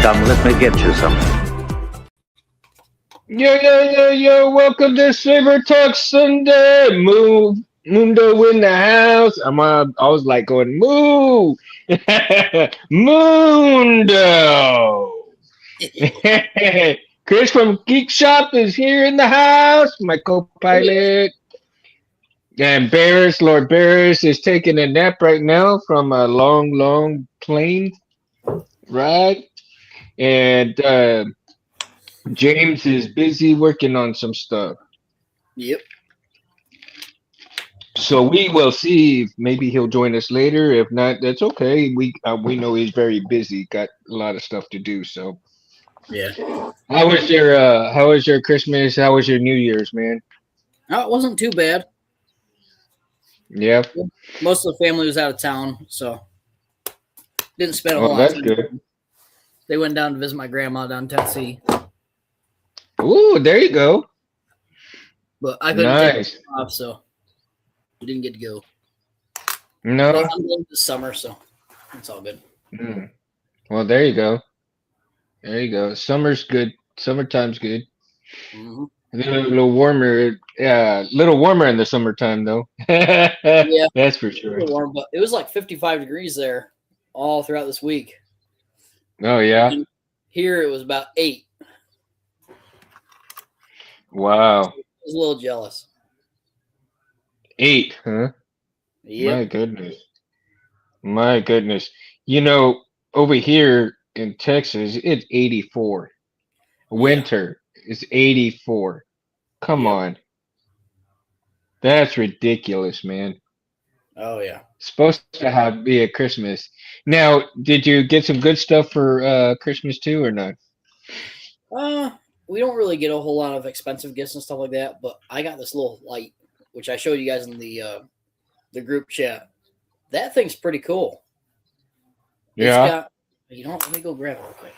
Come, let me get you some. Yo, welcome to Saber Talk Sunday. Mundo in the house. I was like going, moo! Mundo! Chris from Geek Shop is here in the house, my Oh yeah. co-pilot. And Lord Barris is taking a nap right now from a long plane ride. And James is busy working on some stuff. Yep. So we will see if maybe he'll join us later. If not, that's okay. We know he's very busy, got a lot of stuff to do. So Yeah. how was your Christmas? How was your New Year's, man? No, it wasn't too bad. Yeah. Most of the family was out of town, so didn't spend a whole Oh, lot that's of good. time. They went down to visit my grandma down in Tennessee, Ooh, there you go. but I couldn't take Nice. it off, so we didn't get to go. No. But I'm going this summer, so it's all good. Mm. Well, there you go. There you go. Summer's good. Summertime's good. Hmm. A little warmer. Yeah, a little warmer in the summertime though. Yeah, That's for a sure. little warm, but it was like 55 degrees there all throughout this week. Oh yeah. And here it was about 8. Wow. I was a little jealous. 8, huh? Yep. My goodness. My goodness. You know, over here in Texas, it's 84. Yeah. Winter is 84. Come Yep. on. That's ridiculous, man. Oh yeah. Supposed to have be a Christmas. Now, did you get some good stuff for Christmas too or not? Uh, we don't really get a whole lot of expensive gifts and stuff like that, but I got this little light, which I showed you guys in the group chat. That thing's pretty cool. It's Yeah. got, let me go grab it real quick.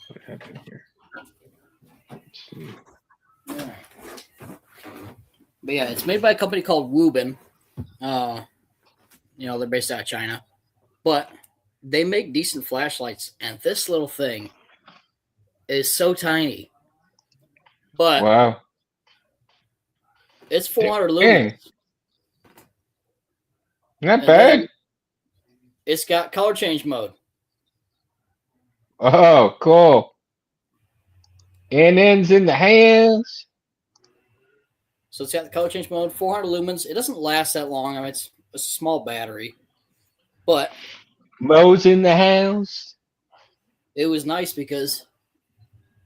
What happened here? Let's see. But yeah, it's made by a company called Woobin. Uh, they're based out of China, but they make decent flashlights, and this little thing is so tiny, but Wow. it's 400 Dang. lumens, Not and then bad. it's got color change mode. Oh, cool. NN's in the hands. So it's got the color change mode, 400 lumens. It doesn't last that long. I mean, it's a small battery, but Mo's in the house. it was nice because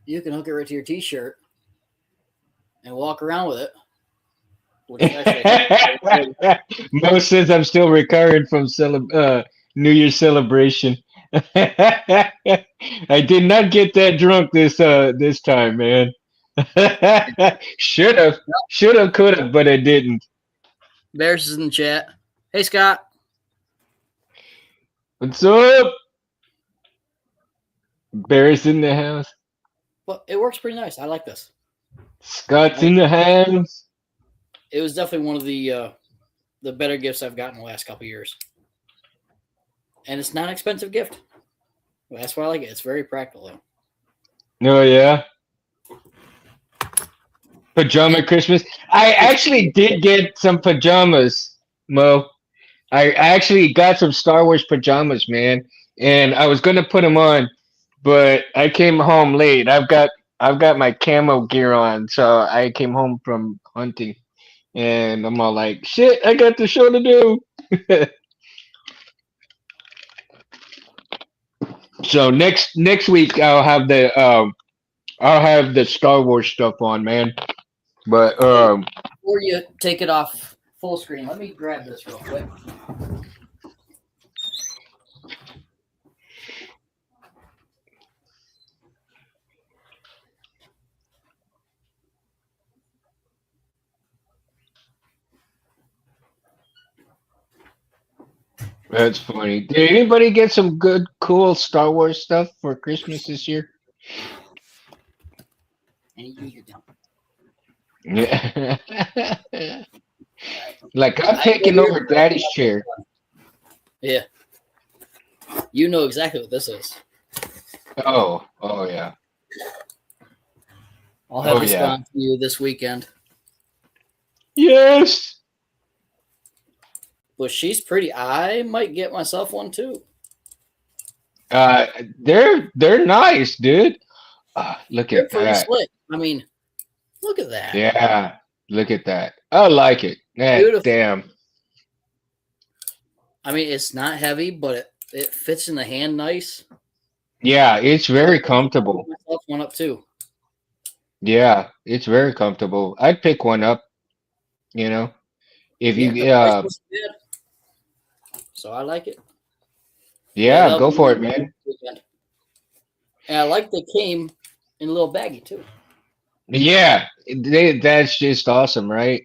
you can hook it right to your T-shirt and walk around with it. Which is actually Mo says I'm still recovering from New Year's celebration. I did not get that drunk this time, man. Should have, could have, but I didn't. Bears is in the chat. Hey, Scott. What's up? Bears in the house. Well, it works pretty nice. I like this. Scott's in the house. It was definitely one of the better gifts I've gotten the last couple years. And it's not an expensive gift. Well, that's why I like it. It's very practical, though. Oh, yeah. Pajama Christmas. I actually did get some pajamas, Mo. I actually got some Star Wars pajamas, man, and I was gonna put them on, but I came home late. I've got my camo gear on, so I came home from hunting, and I'm all like, shit, I got the show to do. So next week I'll have the Star Wars stuff on, man. But Before you take it off full screen, let me grab this real quick. that's funny. Did anybody get some good cool Star Wars stuff for Christmas this year? And you're down. Yeah. All right. Like I'm I know taking you're over Daddy's chair. Yeah, you know exactly what this is. Oh yeah. I'll have Oh this yeah. gone to you this weekend. Yes. But she's pretty. I might get myself one too. Uh, they're nice, dude. Look They're at pretty that. slick. I mean, look at that. Yeah, look at that. I like it. Yeah, Beautiful. damn. I mean, it's not heavy, but it fits in the hand nice. Yeah, it's I very think I'll pick comfortable. myself one up too. Yeah, it's very comfortable. I'd pick one up, you know, if Yeah, the you price was good, so I like it. Yeah, yeah, that'll go be for my it, man. weekend. And I like they came in a little baggy too. Yeah, that's just awesome, right?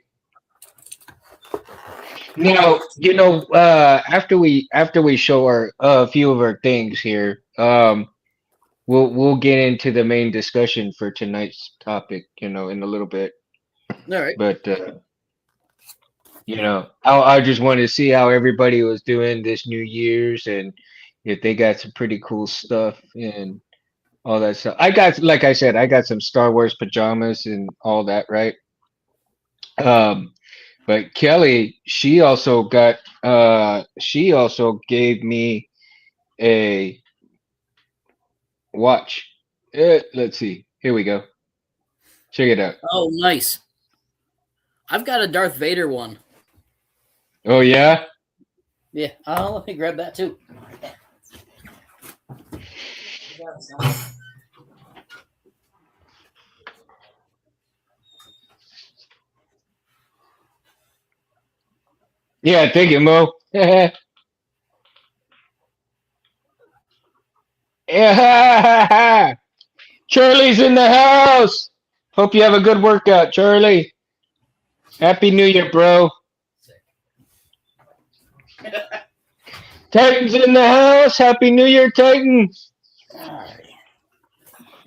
Now, after we show our a few of our things here, we'll get into the main discussion for tonight's topic, in a little bit. All right. But I just wanted to see how everybody was doing this New Year's and if they got some pretty cool stuff and all that stuff. Like I said, I got some Star Wars pajamas and all that, right? Um, but Kelly, she also gave me a watch. Let's see. Here we go. Check it out. Oh, nice. I've got a Darth Vader one. Oh yeah? Yeah. Let me grab that too. Yeah, thank you, Mo. Yeah. Charlie's in the house. Hope you have a good workout, Charlie. Happy New Year, bro. Titan's in the house. Happy New Year, Titan.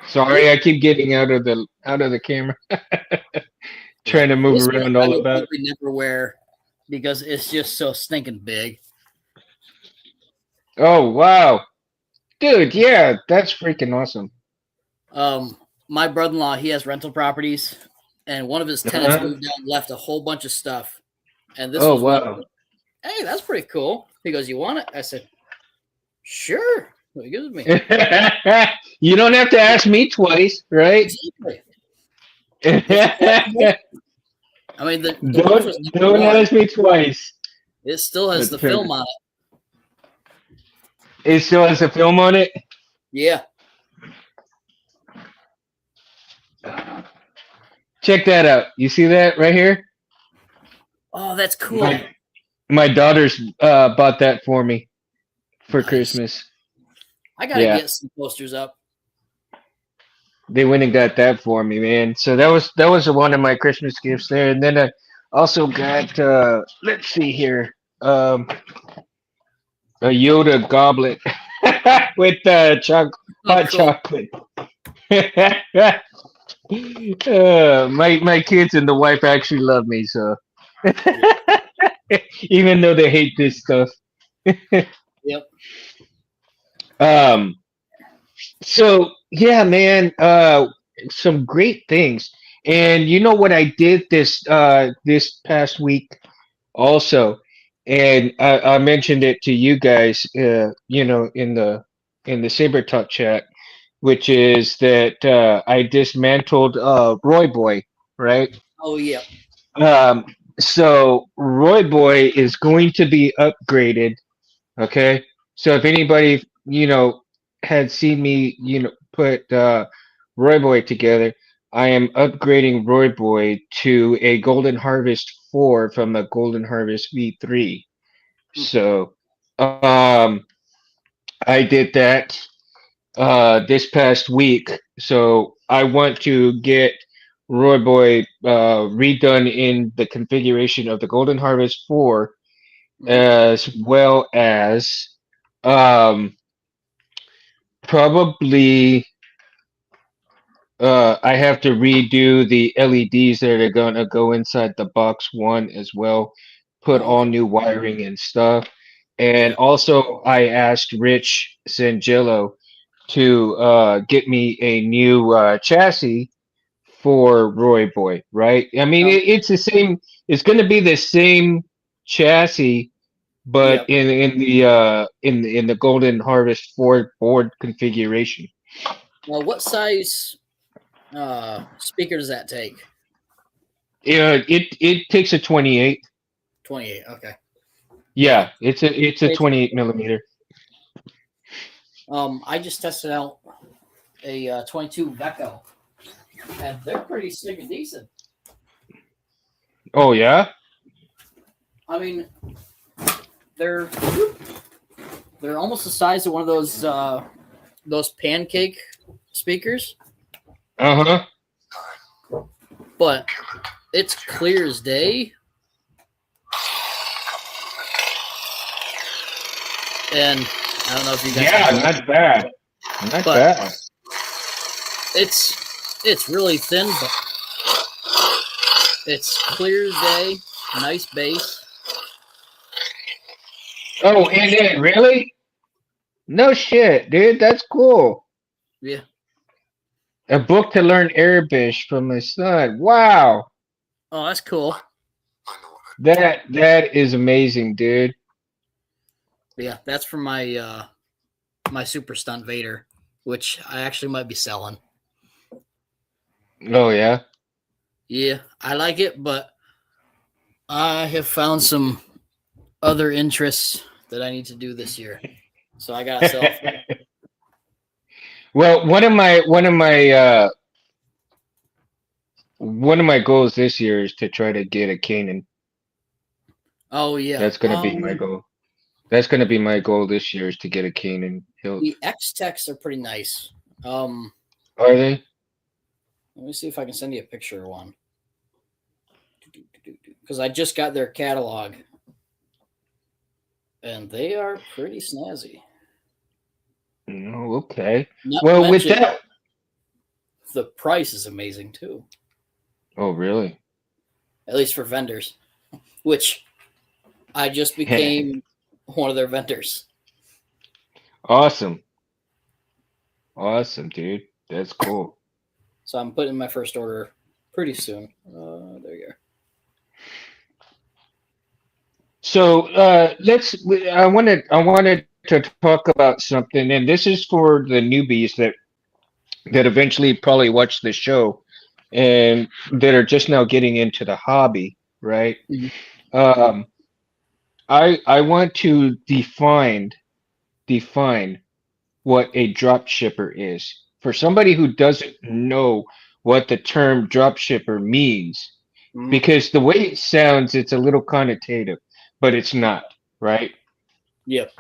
Sorry, I keep getting out of the camera. Yeah. Trying to move This one around I all would about. probably never wear because it's just so stinking big. Oh wow, dude, yeah, that's freaking awesome. My brother-in-law, he has rental properties, and one of his tenants Uh-huh. moved out and left a whole bunch of stuff. And this Oh was one. wow. Hey, that's pretty cool. He goes, "You want it?" I said, "Sure." What he gives it me. You don't have to ask me twice, right? Exactly. don't I mean, the watch was number don't one. ask me twice. It still has That's the fair. film on it. It still has a film on it. Yeah. Check that out. You see that right here? Oh, that's cool. My daughters bought that for me for Nice. Christmas. I gotta Yeah, get some posters up. they went and got that for me, man. So that was one of my Christmas gifts there. And then I also got let's see here. A Yoda goblet with Oh, hot cool. chocolate. My kids and the wife actually love me, so even though they hate this stuff. Yep. Um. So yeah, man. Some great things. And you know what I did this past week also, and I mentioned it to you guys, in the Saber Talk chat, which is that I dismantled Roy Boy, right? Oh, yeah. Um, so Roy Boy is going to be upgraded. Okay, so if anybody had seen me put Roy Boy together, I am upgrading Roy Boy to a Golden Harvest 4 from a Golden Harvest V3. Hmm. So I did that this past week. So I want to get Roy Boy redone in the configuration of the Golden Harvest 4, Mhm. as well as um, Probably I have to redo the LEDs that are gonna go inside the box one as well, put Oh, all okay. new wiring and stuff. And Yeah. also I asked Rich Sangillo to get me a new chassis for Roy Boy, right? I mean Okay. it's the same, it's gonna be the same chassis, but Yep. in the Golden Harvest Ford board configuration. Well, what size speaker does that take? Yeah, it takes a 28. 28. Okay. Yeah. Yeah, it's a It's 28 millimeter. I just tested out a 22 Vecco, and they're pretty stinking decent. Oh yeah. I mean, they're they're almost the size of one of those pancake speakers, Uh-huh. but it's clear as day. And I don't know if you guys can Yeah, hear it, not bad. Not but bad. it's really thin, but it's clear as day. Nice bass. Oh, and then really? No shit, dude. That's cool. Yeah. A book to learn Arabic from my son. Wow. Oh, that's cool. That is amazing, dude. But yeah, that's for my super stunt Vader, which I actually might be selling. Oh yeah. Yeah, I like it, but I have found some other interests that I need to do this year. So I gotta sell. Well, one of my goals this year is to try to get a Canon. Oh yeah. That's gonna be my goal. That's gonna be my goal this year is to get a Canon hilt. The X Techs are pretty nice. Um, Are they? let me see if I can send you a picture of one. Because I just got their catalog, and they are pretty snazzy. No, okay. Not to Well, with mention that. the price is amazing too, Oh, really? at least for vendors. Which I just became one of their vendors. Awesome. Awesome, dude. That's cool. So I'm putting my first order pretty soon. There you go. So I wanted to talk about something, and this is for the newbies that eventually probably watch the show and that are just now getting into the hobby, right? Mhm. Um, I want to define what a drop shipper is. For somebody who doesn't know what the term drop shipper means, Mhm. because the way it sounds, it's a little connotative, but it's not, right? Yep.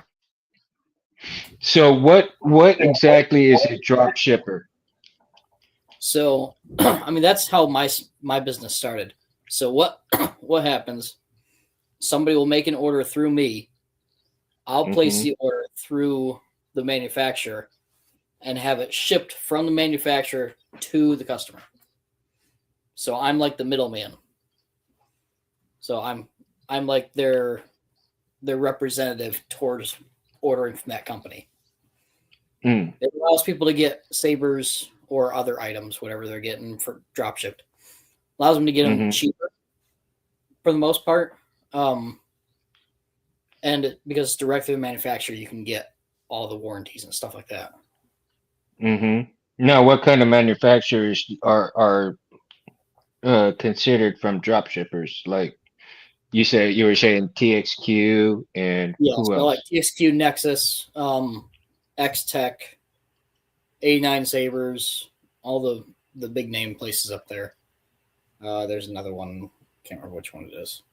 So what exactly is a drop shipper? So, I mean, that's how my business started. So what what happens? Somebody will make an order through me. I'll place Mm-hmm. the order through the manufacturer and have it shipped from the manufacturer to the customer. So I'm like the middleman. So I'm like their representative towards ordering from that company. Mm. It allows people to get sabers or other items, whatever they're getting for drop shipped. Allows them to get them Mm-hmm. cheaper for the most part. Um, and because it's direct through the manufacturer, you can get all the warranties and stuff like that. Mm-hmm. Now, what kind of manufacturers are considered from drop shippers? Like you were saying TXQ and Yeah, who so like else? TXQ Nexus, X Tech, 89 Sabers, all the big name places up there. There's another one. Can't remember which one it is.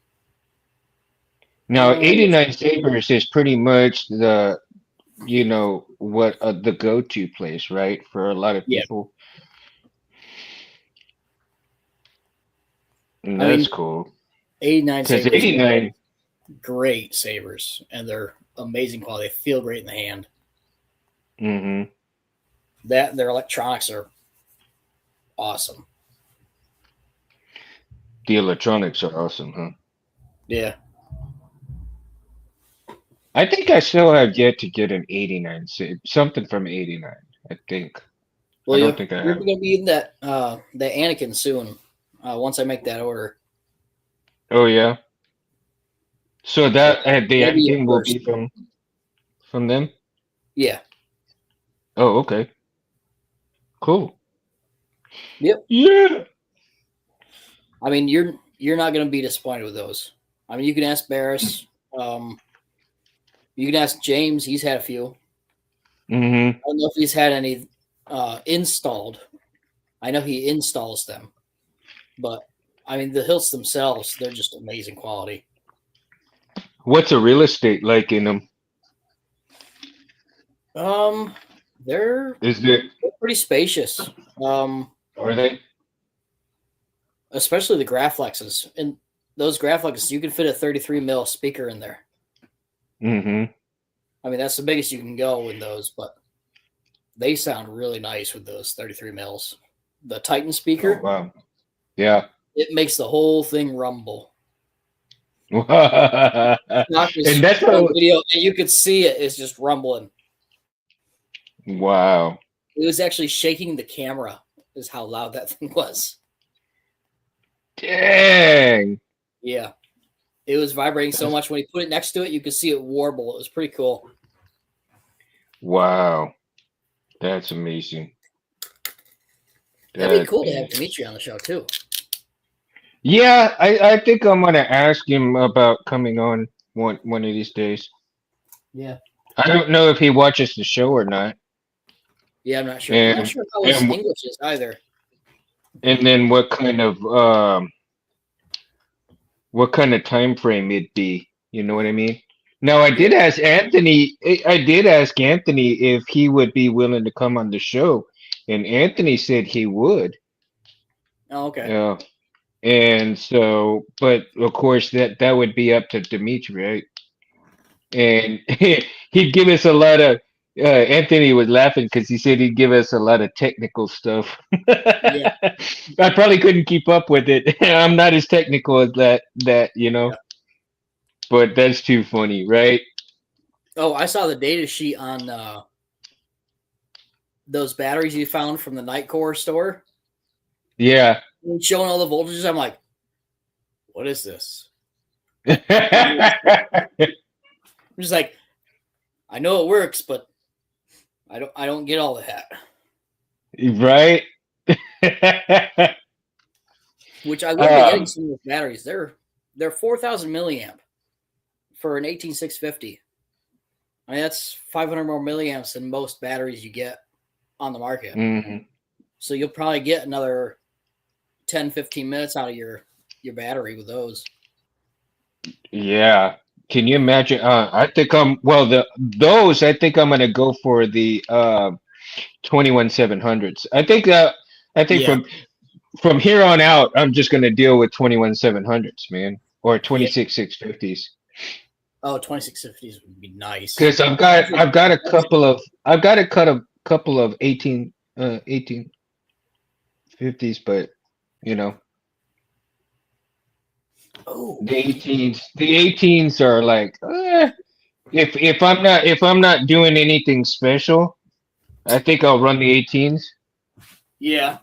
Now, Yes. 89 Sabers is pretty much what the go-to place, right? For a lot of Yeah. people. And I that's mean, cool. 89 Because Sabers make 89, great sabers, and they're amazing quality. They feel great in the hand. mm-hmm. That their electronics are awesome. The electronics are awesome, huh? Yeah. I think I still have yet to get an 89, something from 89. I think. I Well, don't think I you're have. going to be in that Anakin soon. Once I make that order, Oh yeah. So yeah, that the that'll be your Anakin will first. be from them. Yeah. Oh, okay. Cool. Yep. Yeah. I mean, you're not going to be disappointed with those. I mean, you can ask Barris. Um, you can ask James. He's had a few. Mm-hmm. I don't know if he's had any installed. I know he installs them, but I mean, the hilts themselves, they're just amazing quality. What's a real estate like in them? Um, they're Is it? pretty spacious. Are they? Especially the Graflexes. And those Graflexes, you can fit a 33 mil speaker in there. Mm-hmm. I mean, that's the biggest you can go in those, but they sound really nice with those 33 mils. The Titan Oh speaker, wow. Yeah. it makes the whole thing rumble. Not And just that's on how. video, and you could see it is just rumbling. Wow. It was actually shaking the camera, is how loud that thing was. Dang. Yeah. It was vibrating so much when he put it next to it, you could see it warble. It was pretty cool. Wow. That's amazing. That'd be That cool to have is. Dimitri on the show too. Yeah, I think I'm gonna ask him about coming on one of these days. Yeah. I don't know if he watches the show or not. Yeah, I'm not sure. I'm not And sure how his and English is either. and then what kind of time frame it'd be. You know what I mean? Now I Yeah. did ask Anthony. I did ask Anthony if he would be willing to come on the show, and Anthony said he would. Oh, okay. Yeah, and so, but of course that would be up to Dimitri, right? And he'd give us a lot of. Anthony was laughing because he said he'd give us a lot of technical stuff. Yeah. I probably couldn't keep up with it. I'm not as technical as that. Yeah. But that's too funny, right? Oh, I saw the data sheet on those batteries you found from the Nightcore store. Yeah. Showing all the voltages. I'm like, what is this? I'm just like, I know it works, but I don't get all of that. Right? Which I will be getting some of those batteries. They're 4,000 milliamp for an 18650. I mean, that's 500 more milliamps than most batteries you get on the market. Mhm. So you'll probably get another 10, 15 minutes out of your battery with those. Yeah. Can you imagine? I think those I think I'm gonna go for the 21700s. I think Yeah. from here on out I'm just gonna deal with 21700s, man, or Yeah. 26650s. Oh, 2650s would be nice. Because I've got a couple of 1850s, but you know Oh, the 18s are like if I'm not doing anything special, I think I'll run the 18s. yeah.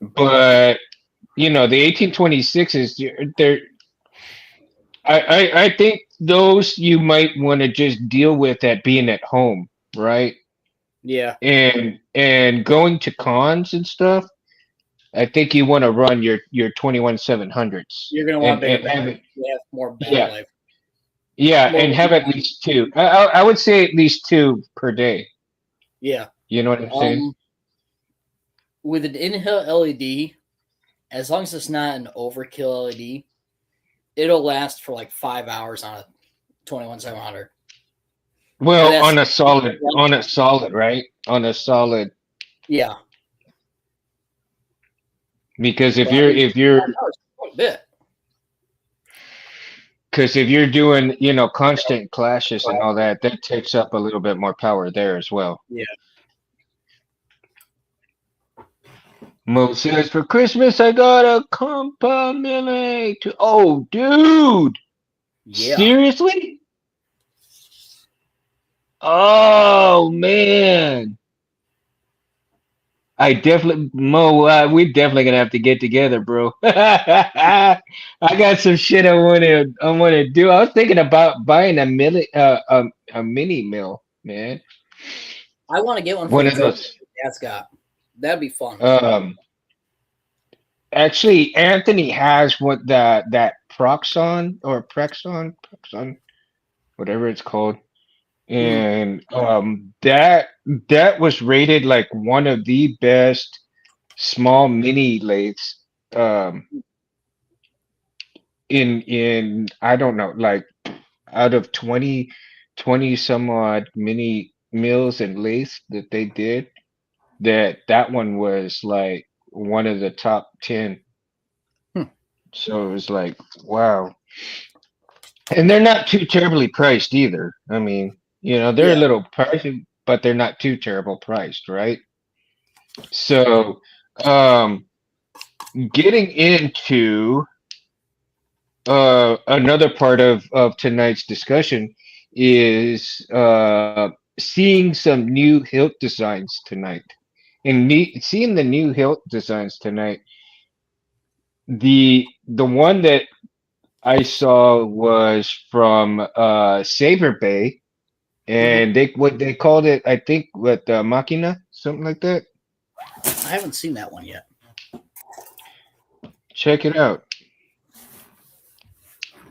But the 1826s, they're I think those you might want to just deal with at being at home, right? Yeah. And going to cons and stuff. I think you want to run your 21700s You're going to want a and bigger and have battery. it. You have more battery Yeah, life. yeah, More. and have at least two. I would say at least two per day. Yeah. You know what I'm saying? With an in-hill LED, as long as it's not an overkill LED, it'll last for like 5 hours on a 21700. And Well, that's on a solid, right? On a solid, yeah. because But I mean, 5 hours is quite a bit. if you're doing, constant clashes and all that, that takes up a little bit more power there as well. Yeah. Mo says for Christmas I got a compound millet. Oh, dude, Yeah. seriously? Oh man, I definitely Mo. We definitely gonna have to get together, bro. I got some shit I want to do. I was thinking about buying a mini mill, man. I want to get one for One the of Christmas those. Dad's got. That'd be fun. Um, Actually, Anthony has what that Proxon, whatever it's called, Mm, and that was rated like one of the best small mini lathes um in I don't know, like out of 20 some odd mini mills and lathes that they did, that one was like one of the top 10. hmm. So it was like, wow. And they're not too terribly priced either. I mean, they're a Yeah. little pricey, but they're not too terrible priced, right? So, um, getting into another part of tonight's discussion is seeing some new hilt designs tonight. And seeing the new hilt designs tonight, the one that I saw was from Saber Bay, Hmm. and what they called it, I think, what Machina, something like that. I haven't seen that one yet. Check it out.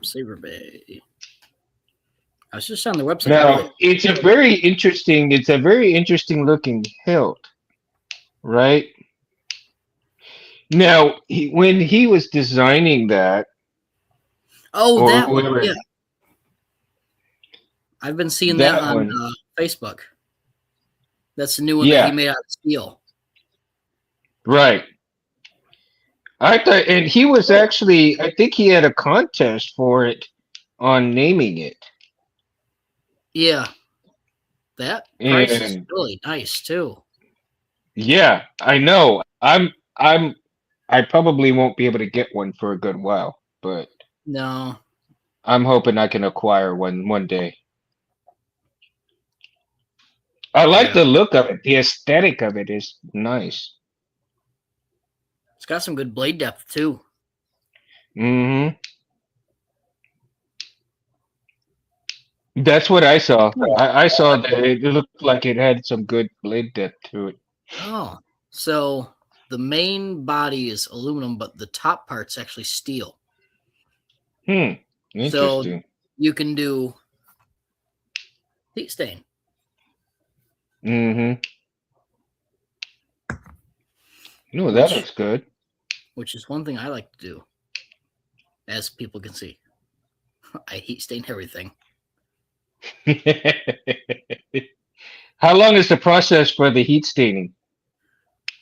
Saber Bay. I was just on their website earlier. Now, it's a very interesting looking hilt, right? Now, when he was designing that, Oh, or that one. whoever Yeah. I've been seeing that that on one, Facebook. That's the new one that he yeah, made out of steel. right. I thought, and he was Oh, actually, I think he had a contest for it on naming it, yeah. That price is and really nice too. yeah, I know. I probably won't be able to get one for a good while, but No. I'm hoping I can acquire one day. I like Yeah. the look of it. The aesthetic of it is nice. It's got some good blade depth too. Hmm. That's what I saw. Oh. I saw that it looked like it had some good blade depth to it. Oh. So the main body is aluminum, but the top part's actually steel. Hmm. So Interesting. you can do heat stain, Hmm. No, that which looks good. which is one thing I like to do, as people can see. I heat stain everything. How long is the process for the heat staining?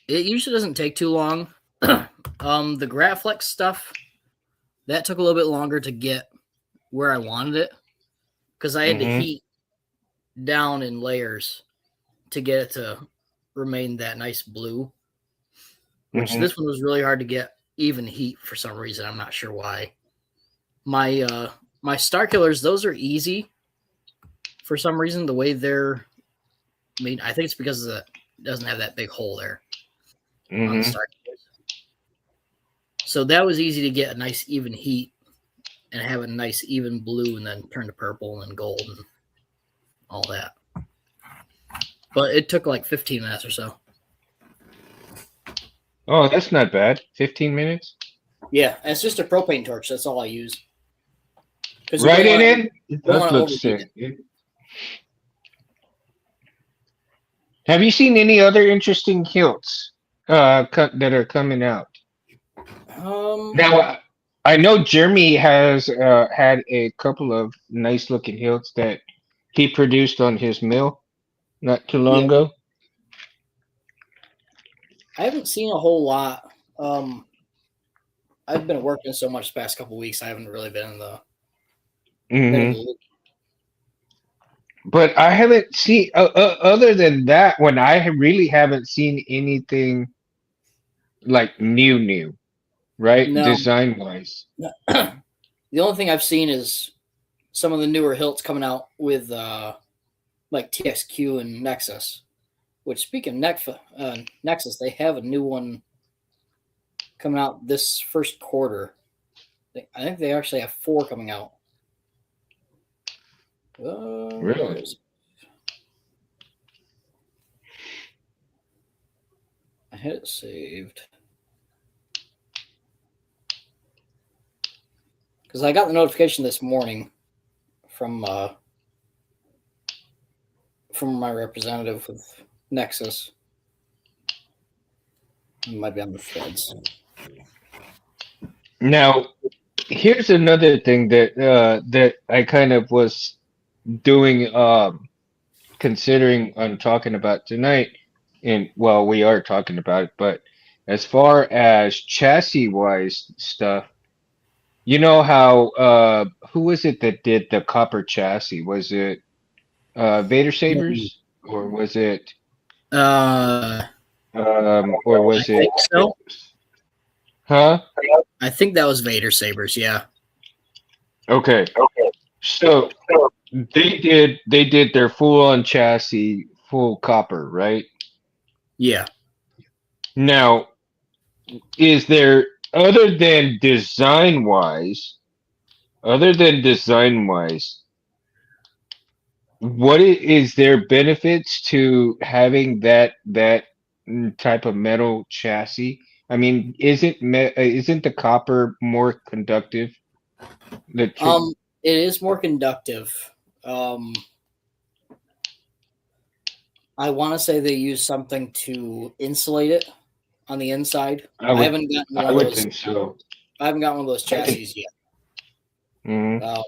It usually doesn't take too long. The Graflex stuff that took a little bit longer to get where I wanted it because I had to Hmm. heat down in layers to get it to remain that nice blue. Which Hmm. this one was really hard to get even heat for some reason. I'm not sure why. My Star Killers, those are easy for some reason. The way they're made, I think it's because it doesn't have that big hole there on the Hmm. Star Killers. So that was easy to get a nice even heat and have a nice even blue and then turn to purple and gold and all that. But it took like 15 minutes or so. Oh, that's not bad. 15 minutes. Yeah, and it's just a propane torch. That's all I use because you Right don't it want to in? It don't does want to look overheat sick. it. Have you seen any other interesting hilts that are coming out? Um, Now, I know Jeremy has had a couple of nice looking hilts that he produced on his mill not too long yeah, ago. I haven't seen a whole lot. I've been working so much the past couple weeks. I haven't really been in the Hmm. loop. But I haven't seen, other than that one, really haven't seen anything like new, right? No, Design wise. the only thing I've seen is some of the newer hilts coming out with like TXQ and Nexus. Which, speaking of Nexus, they have a new one coming out this first quarter. I think they actually have four coming out. Where Really? is it? I had it saved because I got the notification this morning from uh, from my representative with Nexus. It might be on the threads. Now, here's another thing that I kind of was doing considering on talking about tonight, and well, we are talking about it, but as far as chassis wise stuff, you know how who was it that did the copper chassis? Was it Vader Sabers or was it Uh, or I was think it so. huh? I think that was Vader Sabers. Yeah. Okay. So they did their full on chassis, full copper, right? Yeah. Now, is there other than design wise, is there benefits to having that type of metal chassis? I mean, isn't the copper more conductive? The tr It is more conductive. Um, I want to say they use something to insulate it on the inside. I I would haven't gotten one I of would those. think so. I haven't gotten one of those I think. chassis yet. Mhm. Uh,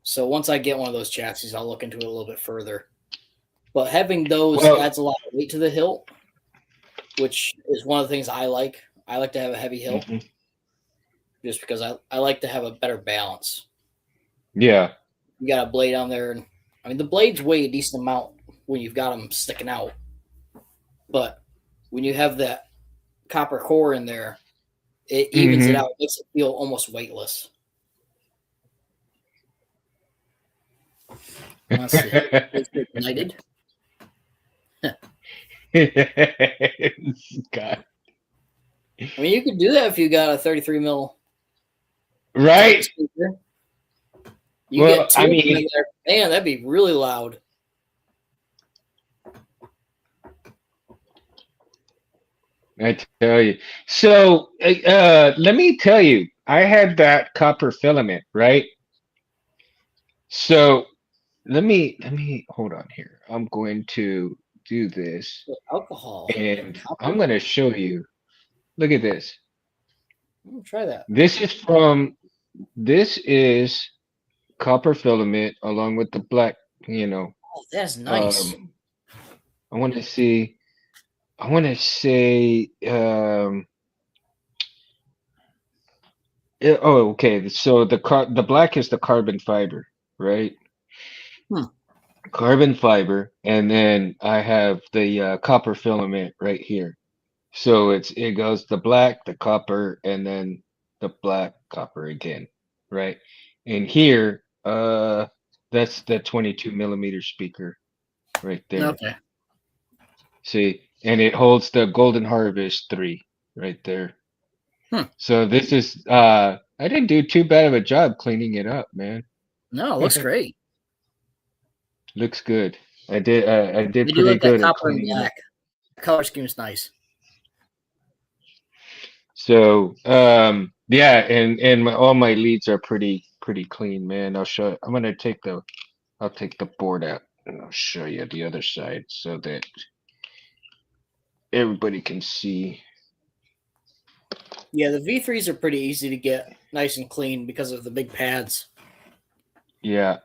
so once I get one of those chassis, I'll look into it a little bit further. But having those Well, adds a lot of weight to the hilt, which is one of the things I like. I like to have a heavy hilt mhm. just because I like to have a better balance. Yeah. You got a blade on there, and I mean the blades weigh a decent amount when you've got them sticking out, but when you have that copper core in there, it evens it Hmm. out, makes it feel almost weightless. Let's see. Ignited. God. I mean, you could do that if you got a 33 mil type Right? speaker. You Well, get two I of them mean, in there, man, that'd be really loud. I tell you. So, let me tell you, I had that copper filament, right? So, let me hold on here. I'm going to do this, Alcohol, and I'm copper. going to show you. Look at this. Try that. This is copper filament along with the black, you know. Oh, that's nice. Um, I want to see. I want to say. Oh, okay. So the black is the carbon fiber, right? Hmm. Carbon fiber, and then I have the copper filament right here. So it goes the black, the copper, and then the black copper again, right? And here, that's the 22 millimeter speaker right there. Okay. See, and it holds the Golden Harvest 3 right there. Hmm. So this is I didn't do too bad of a job cleaning it up, man. No, it looks great. Looks good. I did I do pretty like that good at copper and cleaning it up. black. Color scheme is nice. So yeah, and all my leads are pretty clean, man. I'll take the board out and I'll show you the other side so that everybody can see. Yeah, the V3s are pretty easy to get nice and clean because of the big pads. Yeah.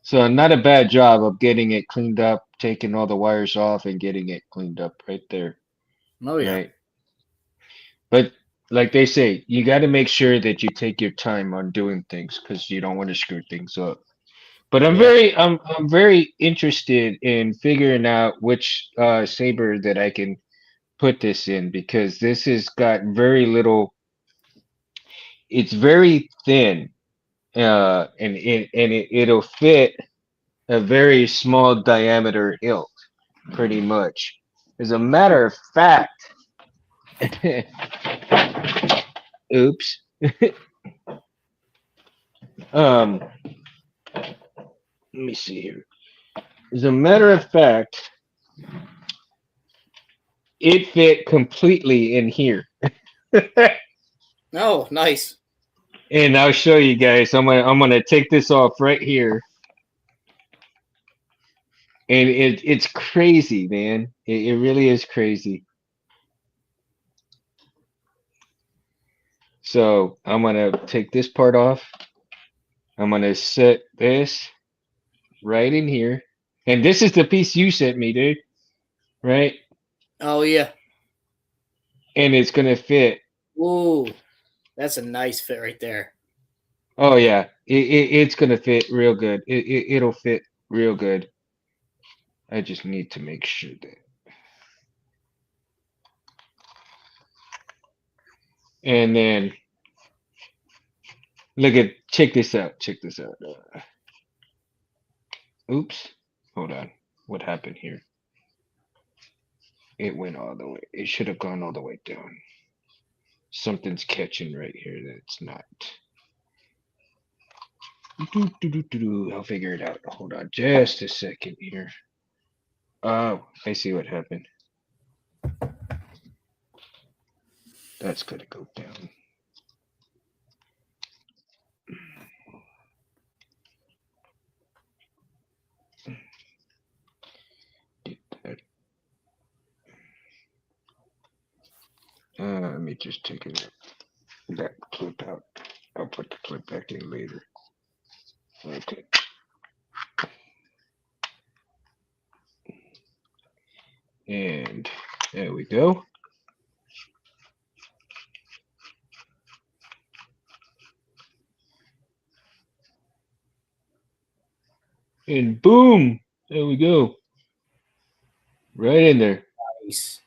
So not a bad job of getting it cleaned up, taking all the wires off and getting it cleaned up right there, Oh yeah, right? But like they say, you got to make sure that you take your time on doing things because you don't want to screw things up. But yeah. I'm very interested in figuring out which saber that I can. put this in because this has got very little. It's very thin, it'll fit a very small diameter hilt, pretty much. As a matter of fact, oops. Um, let me see here. As a matter of fact, it fit completely in here. Oh, nice. And I'll show you guys. I'm gonna take this off right here, and it's crazy, man. It really is crazy. So I'm gonna take this part off. I'm gonna set this right in here, and this is the piece you sent me, dude. Right, Oh yeah. and it's gonna fit. Ooh, that's a nice fit right there. Oh yeah, it's gonna fit real good. It'll fit real good. I just need to make sure that. And then check this out. Check this out. Oops. Hold on. What happened here? It went all the way. It should have gone all the way down. Something's catching right here that's not. I'll figure it out. Hold on just a second here. Oh, I see what happened. That's gonna go down. Did that. Let me just take that clip out. I'll put the clip back in later. Okay. And there we go. And boom, there we go. Right in there. Nice.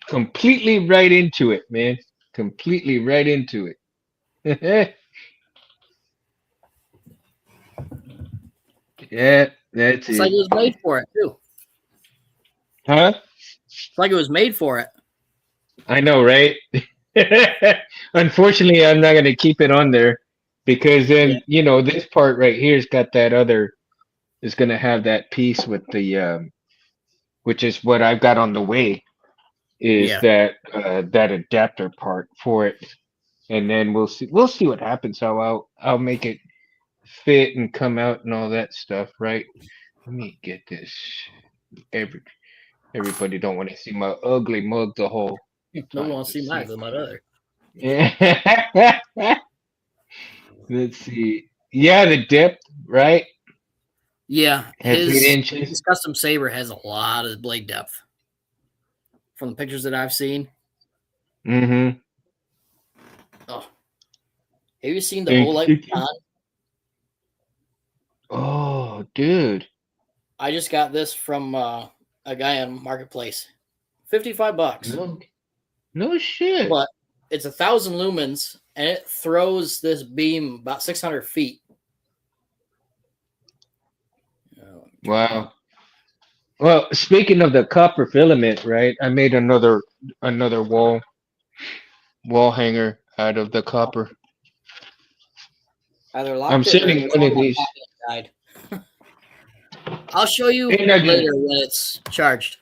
Completely right into it, man. Completely right into it. Yeah, that's It's like it. it was made for it too. Huh? It's like it was made for it. I know, right? Unfortunately, I'm not going to keep it on there because Yeah. then, this part right here's got that other, is going to have that piece with which is what I've got on the way, is Yeah. that adapter part for it. And then we'll see what happens. How I'll make it fit and come out and all that stuff, right? Let me get this. Every Everybody don't want to see my ugly mug the whole No one time. wants to see Let's my see. ugly mud either. Yeah. Let's see. Yeah, the depth, right? Yeah, At eight his inches. his custom saber has a lot of blade depth. From the pictures that I've seen. Mm-hmm. Oh, have you seen the And Olight it, Baton? oh, dude. I just got this from a guy on Marketplace. $55. No, no shit. But it's 1,000 lumens and it throws this beam about 600 feet. Oh, Wow. Well, speaking of the copper filament, right? I made another wall hanger out of the copper. either I'm locked it or it sending one tore of my these. pocket and died. I'll show you And I later when it's charged.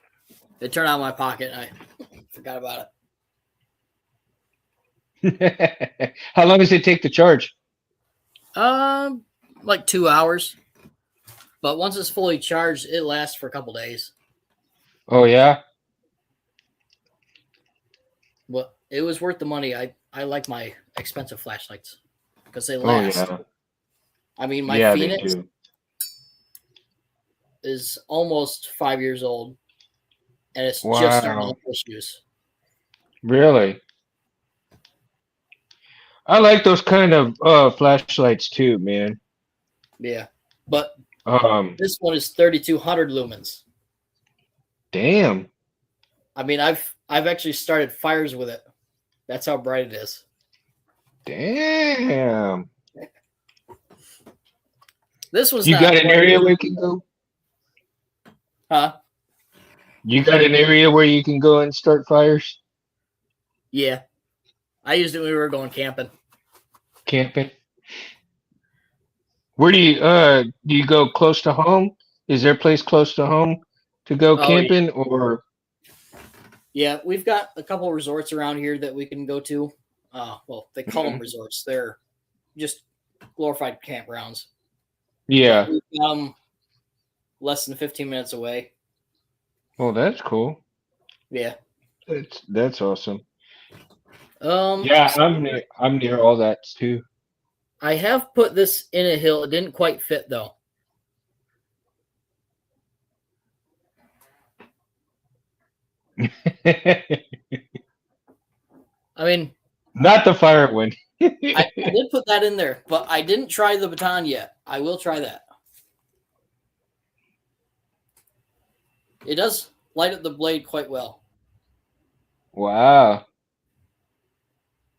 It turned out my pocket. I forgot about just. How long does it take to charge? it. Like 2 hours. But once it's fully charged, it lasts for a couple days. Oh yeah. But it was worth the money. I like my expensive flashlights because they Oh last. yeah. I mean, my Yeah, they Phoenix do. is almost 5 years old, and it's just starting to Wow. have issues. Really? I like those kind of flashlights too, man. Yeah, but This one is 3,200 lumens. Damn. I mean, I've actually started fires with it. That's how bright it is. Damn. This one's You got not an quite area as, where you can go? huh? You got an area where you can go and start fires? Yeah, I used it when we were going camping. Camping? Where do you go close to home? Is there a place close to home to go Oh yeah, camping or yeah. We've got a couple of resorts around here that we can go to. Well, they call them Mhm. resorts. They're just glorified campgrounds. But Yeah. we've got them less than 15 minutes away. Well, that's cool. Yeah. That's awesome. Yeah, So I'm near all that too. I have put this in a hill. It didn't quite fit though. I mean, Not the fire one. I did put that in there, but I didn't try the baton yet. I will try that. It does light up the blade quite well. Wow.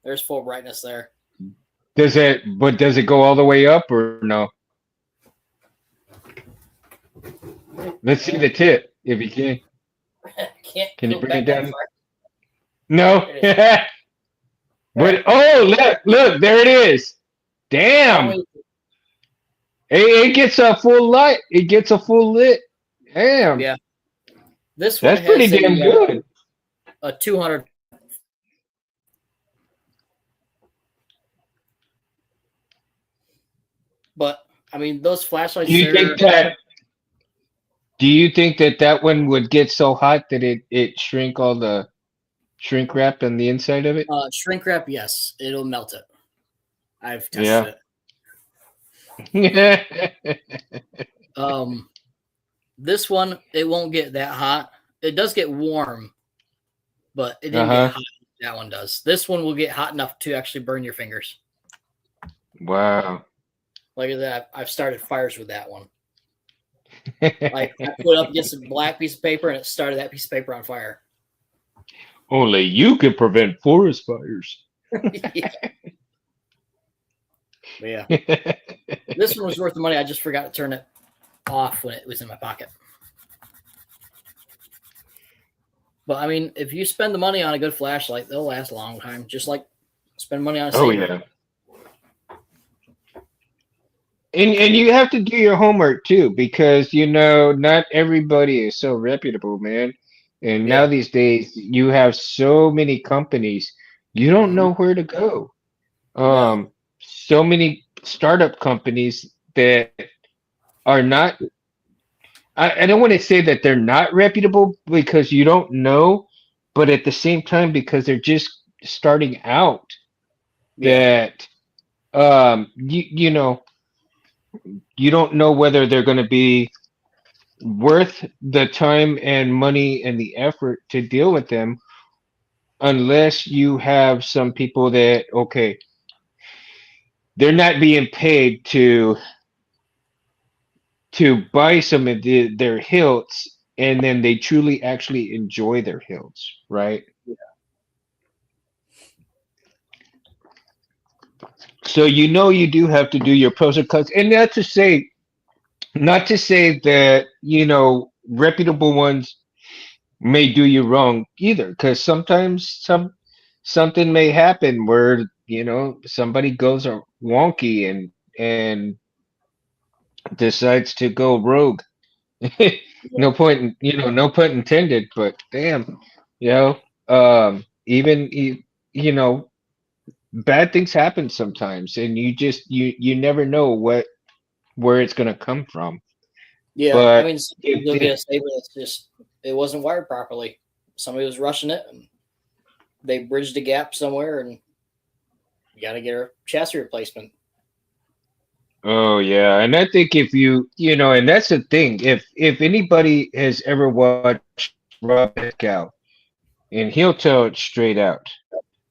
There's full brightness there. Does it go all the way up or no? Let's see Well, the tip if you can. can't Can you go bring it back that down? far. No. There it is. But oh, look, there it is. Long Damn. way. It gets a full light. It gets a full lit. Damn. Yeah. This one That's pretty has damn good. a 200. But I mean, those Do flashlights you there, think that do you think that that one would get so hot that it shrink all the shrink wrap on the inside of it? shrink wrap, yes, it'll melt it. I've tested Yeah. it. Uh-huh. This one, it won't get that hot. It does get warm, but it didn't get hot. That one does. This one will get hot enough to actually burn your fingers. Wow. Like I said, I've started fires with that one. Like I put it up against a black piece of paper and it started that piece of paper on fire. Only you can prevent forest fires. Yeah. But yeah. This one was worth the money. I just forgot to turn it off when it was in my pocket. But I mean, if you spend the money on a good flashlight, they'll last a long time. Just like spend money on a Oh saber. yeah. And you have to do your homework too, because you know not everybody is so reputable, man. And now Yeah. these days you have so many companies, you don't Mhm. know where to go. No. So many startup companies that are not I don't want to say that they're not reputable because you don't know, but at the same time because they're just starting out Yeah. that you know you don't know whether they're going to be worth the time and money and the effort to deal with them unless you have some people that okay they're not being paid to buy some of their hilts and then they truly actually enjoy their hilts, right? So you know you do have to do your pros and cons and not to say that you know reputable ones may do you wrong either because sometimes something may happen where you know somebody goes wonky and decides to go rogue. Yeah. No point in, you know, no pun intended, but damn, you know, even you know, bad things happen sometimes, and you just you never know where it's gonna come from. Yeah. I But mean, you'll get a saber that's just it wasn't wired properly. Somebody was rushing it and they bridged a gap somewhere and you got to get a chassis replacement. oh yeah, and I think if you know, and that's the thing, if anybody has ever watched Rob Metcalf, and he'll tell it straight out,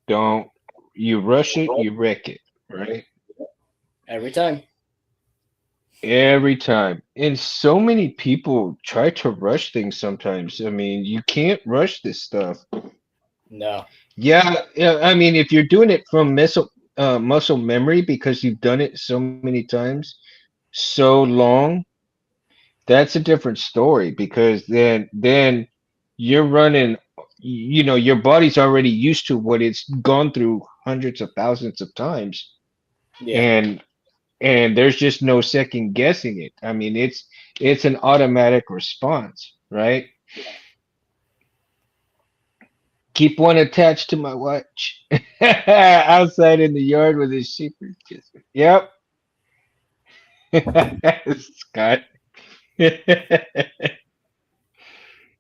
don't you rush it, you wreck it, right? Every time. every time. And so many people try to rush things sometimes. I mean, you can't rush this stuff. No. Yeah, yeah. I mean, if you're doing it from muscle memory because you've done it so many times, so long, that's a different story because then you're running, your body's already used to what it's gone through hundreds of thousands of times, Yeah. and there's just no second guessing it. I mean, it's an automatic response, right? Keep one attached to my watch outside in the yard with his sheep. Yep. Scott.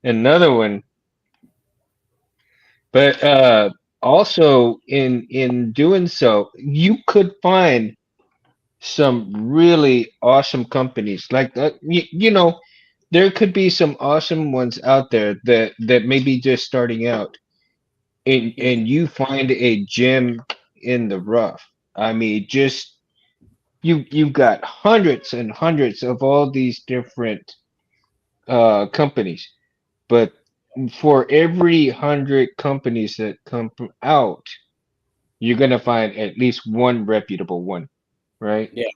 Another one. But also in doing so, you could find some really awesome companies like that. There could be some awesome ones out there that may be just starting out, and Mhm. you find a gem in the rough. I mean, just you've got hundreds and hundreds of all these different companies, but for every 100 companies that out, you're gonna find at least one reputable one, right? Yeah.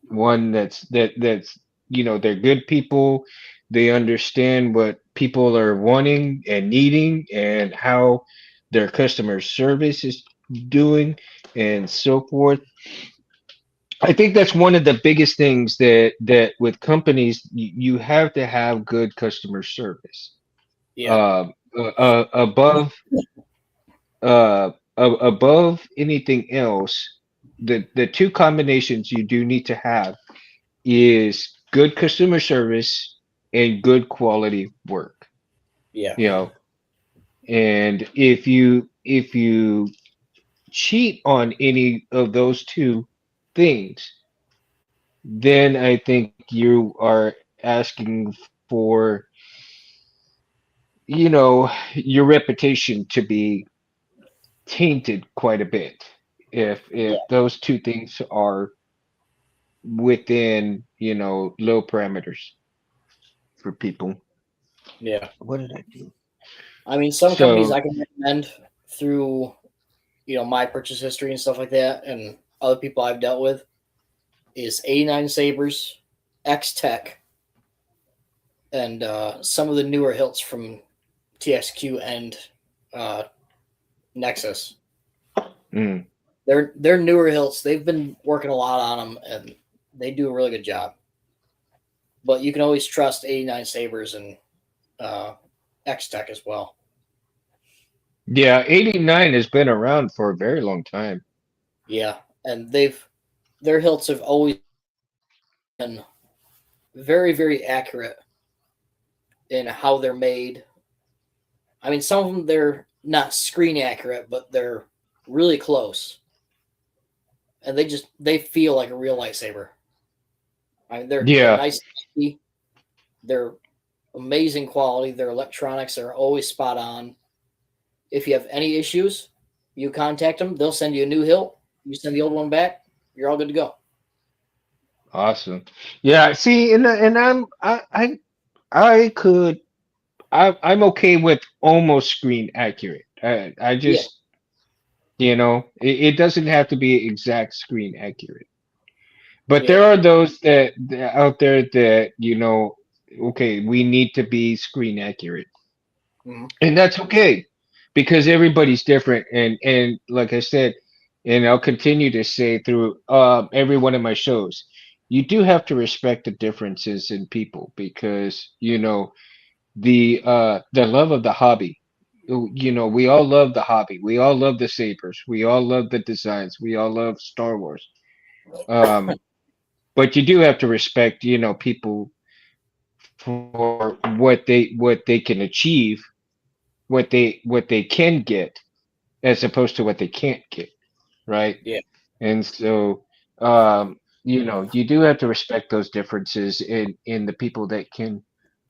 One that's they're good people. They understand what people are wanting and needing and how their customer service is doing and so forth. I think that's one of the biggest things that with companies you have to have good customer service. Yeah. Above above anything else, the two combinations you do need to have is good customer service and good quality work. Yeah. You know, and if you cheat on any of those two things, then I think you are asking for, your reputation to be tainted quite a bit if Yeah. those two things are within, low parameters for people. Yeah. What did I do? I mean, some companies So, I can recommend through, my purchase history and stuff like that, and other people I've dealt with is 89 Sabers, X Tech, and some of the newer hilts from TXQ and uh, Nexus. mm, They're newer hilts. They've been working a lot on them, and they do a really good job. But you can always trust 89 Sabers and uh, X Tech as well. yeah, 89 has been around for a very long time. Yeah, and their hilts have always been very very accurate in how they're made. I mean, some of them they're not screen accurate, but they're really close, and they feel like a real lightsaber. I mean, they're Yeah, nice, they're amazing quality. Their electronics are always spot on. If you have any issues, you contact them. They'll send you a new hilt. You send the old one back. You're all good to go. awesome. Yeah, see, and I could I'm okay with almost screen accurate. I Yeah, just, it doesn't have to be exact screen accurate. But yeah, there are those that out there that, okay, we need to be screen accurate. mm-hmm. And that's okay because everybody's different. And like I said, and I'll continue to say through every one of my shows, you do have to respect the differences in people because, the love of the hobby. We all love the hobby. We all love the sabers. We all love the designs. We all love Star Wars. Um, but you do have to respect, people for what they can achieve, what they can get, as opposed to what they can't get, right? Yeah, And so, you do have to respect those differences in the people that can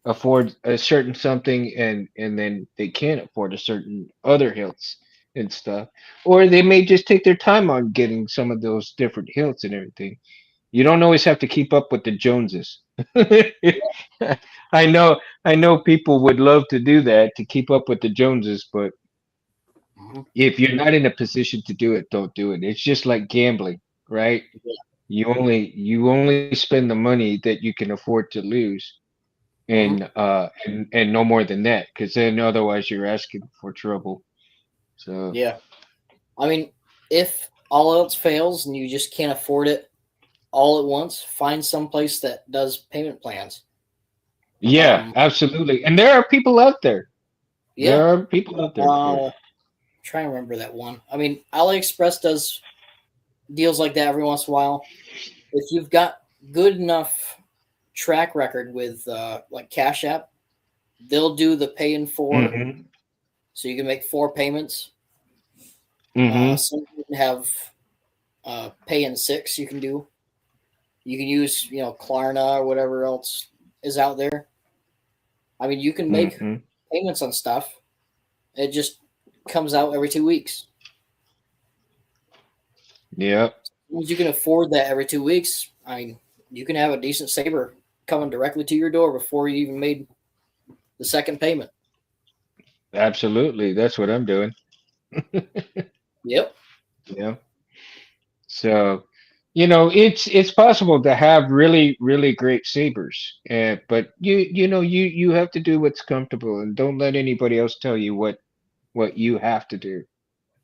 afford a certain something, and then they can't afford a certain other hilts and stuff, or they may just take their time on getting some of those different hilts and everything. You don't always have to keep up with the Joneses. I know people would love to do that to keep up with the Joneses, but Mhm. if you're not in a position to do it, don't do it. It's just like gambling, right? Yeah. You only spend the money that you can afford to lose, Mhm. and no more than that, because then otherwise you're asking for trouble. So Yeah. I mean, if all else fails and you just can't afford it all at once, find some place that does payment plans. yeah, Um, absolutely. And there are people out there. There yeah. are people out there for it. Try and remember that one. I mean, AliExpress does deals like that every once in a while. If you've got good enough track record with like Cash App, they'll do the pay in four, Mm-hmm. so you can make four payments. Mm-hmm. Some even have pay in six. You can do. You can use Klarna or whatever else is out there. I mean, you can make Mm-hmm. payments on stuff. It just comes out every 2 weeks. Yep. As long as you can afford that every 2 weeks, I mean, you can have a decent saber coming directly to your door before you even made the second payment. Absolutely. That's what I'm doing. Yep. Yeah. So, it's possible to have really, really great sabers, but you have to do what's comfortable, and don't let anybody else tell you what you have to do.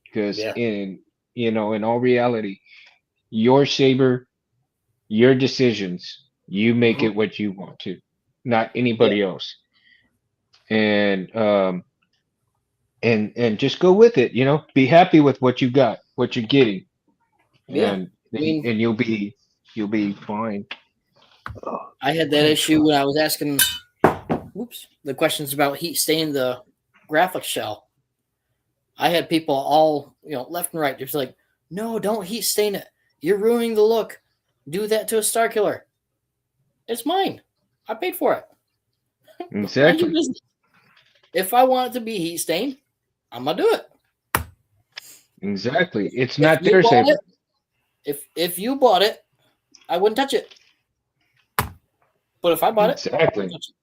Because Yeah. in all reality, your saber, your decisions, you make Hmm. it what you want to, not Yeah. anybody else. And just go with it. Be happy with what you got, what you're getting, Yeah. and I mean, and you'll be fine. Oh, I had that thanks, issue God. when I was asking, the questions about heat staining the graphics shell. I had people all, left and right, just like, no, don't heat stain it. You're ruining the look. Do that to a Star Killer. It's mine. I paid for it. Mind your Exactly. business. If I want it to be heat stained, I'm gonna do it. Exactly. It's If not you their bought saber. it, if you bought it, I wouldn't touch it. But if I bought it, I'm gonna Exactly. touch it.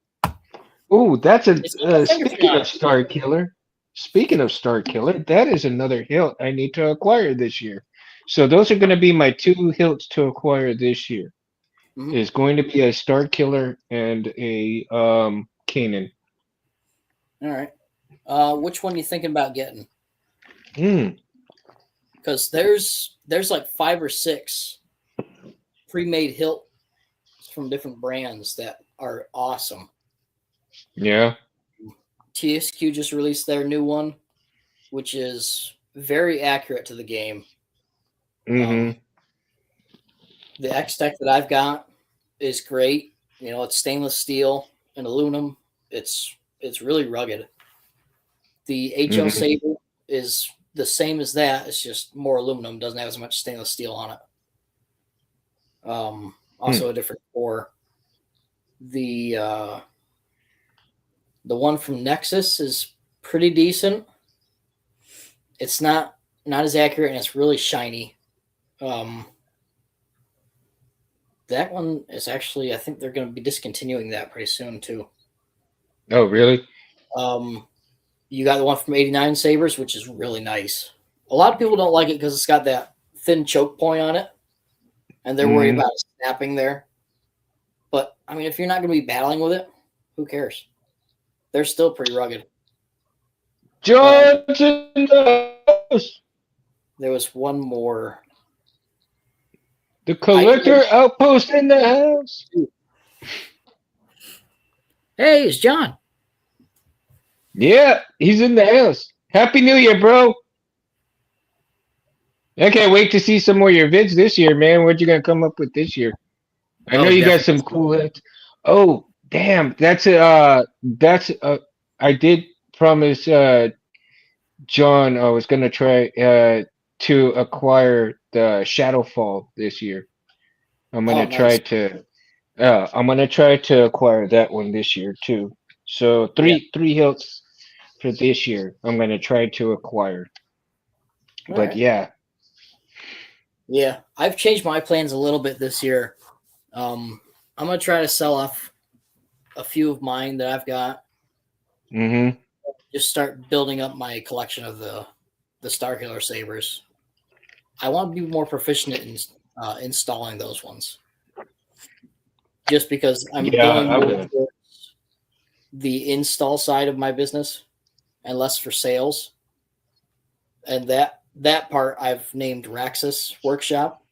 Oh, that's a It's got my fingerprint speaking on of it. Star Killer. Speaking of Star Killer, that is another hilt I need to acquire this year. So those are going to be my two hilts to acquire this year. Mhm. Is going to be a Star Killer and a Kanan. All right. Which one are you thinking about getting? Hmm. Because there's like five or six pre-made hilts from different brands that are awesome. Yeah. TSQ just released their new one, which is very accurate to the game. Mm-hmm. Um, the X Tech that I've got is great. It's stainless steel and aluminum. It's really rugged. The HL Mm-hmm. Saber is the same as that. It's just more aluminum. Doesn't have as much stainless steel on it. Hmm. Also a different core. The one from Nexus is pretty decent. It's not as accurate and it's really shiny. Um, that one is actually, I think they're going to be discontinuing that pretty soon too. Oh, really? Um, you got the one from 89 Sabers, which is really nice. A lot of people don't like it because it's got that thin choke point on it, and they're worried Mm-hmm. about it snapping there. But I mean, if you're not going to be battling with it, who cares? They're still pretty rugged. Um, Johnson house. there was one more. The I collector outpost in the house. Hey, it's John. Yeah, he's in the house. Happy New Year, bro. I can't wait to see some more of your vids this year, man. What you gonna come up with this year? I know Oh, you got definitely. some cool hits. Oh, damn. I did promise John I was gonna try to acquire the Shadowfall this year. I'm Oh, gonna try nice. to I'm gonna try to acquire that one this year too. So Yeah. three hilts for this year. I'm gonna try to acquire. All But right. yeah, Yeah, I've changed my plans a little bit this year. Um, I'm gonna try to sell off a few of mine that I've got. Mm-hmm. Just start building up my collection of the Star Killer sabers. I want to be more proficient in installing those ones, just because I'm Yeah, going I more will. towards the install side of my business and less for sales. And that part I've named Raxus Workshop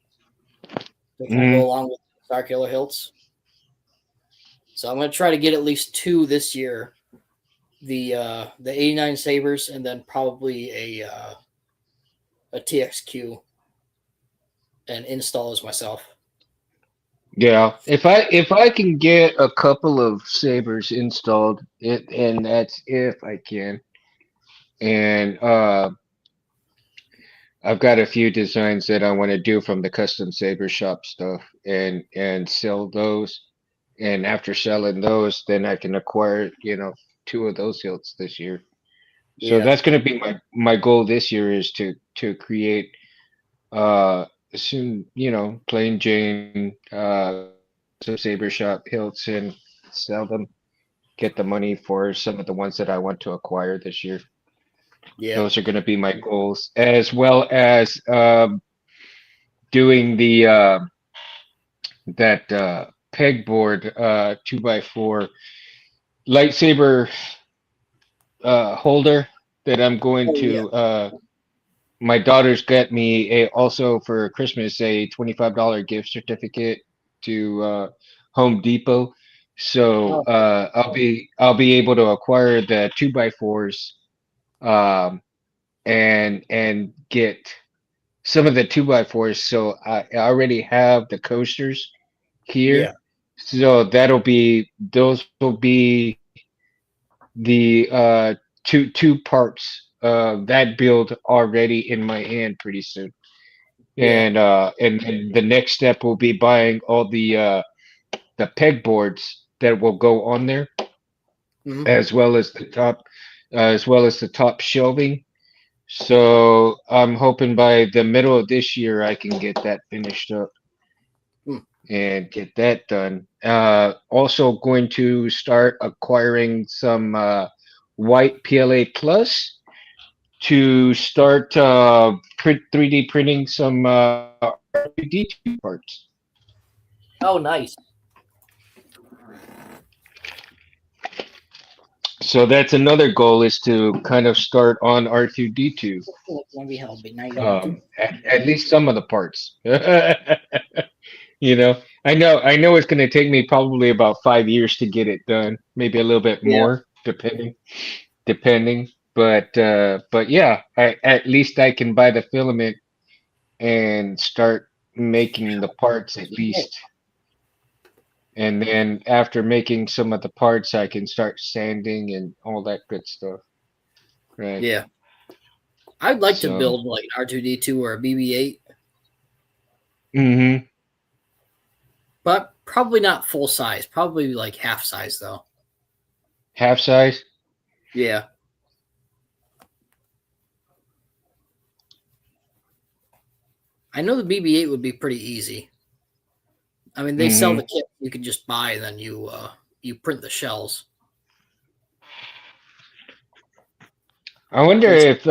to kind of go Mm-hmm. along with Star Killer Hilts. So I'm going to try to get at least two this year. The 89 sabers and then probably a TXQ and install as myself. Yeah, if I can get a couple of sabers installed, and that's if I can. And I've got a few designs that I want to do from the custom saber shop stuff, and sell those. And after selling those, then I can acquire, two of those hilts this year. So Yeah, that's going to be my goal this year is to create soon, plain Jane custom saber shop hilts and sell them, get the money for some of the ones that I want to acquire this year. yeah. Those are going to be my goals, as well as doing the that pegboard 2x4 lightsaber holder that I'm going Oh yeah. to my daughter's got me also for Christmas a $25 gift certificate to Home Depot. So Oh I'll be able to acquire the 2x4s, um, and get some of the 2x4s. So I already have the coasters yeah. here. So those will be the two parts of that build already in my hand pretty soon. Yeah. And the next step will be buying all the pegboards that will go on there, Hmm. as well as the top shelving. So I'm hoping by the middle of this year I can get that finished up and get that done. Also going to start acquiring some white PLA Plus to start 3D printing some R2D2 parts. Oh, nice. So that's another goal is to kind of start on R2D2, It can be held, but now you don't have to. at least some of the parts. I know it's going to take me probably about 5 years to get it done, maybe a little bit Yeah. more, depending. But yeah, at least I can buy the filament and start making the parts at least. And then after making some of the parts, I can start sanding and all that good stuff. Right. Yeah. I'd like to So, build like an R2D2 or a BB-8, hmm but probably not full size. Probably like half size though. half size. Yeah. I know the BB-8 would be pretty easy. I mean, they sell the hmm kit you can just buy, and then you print the shells. I wonder Which if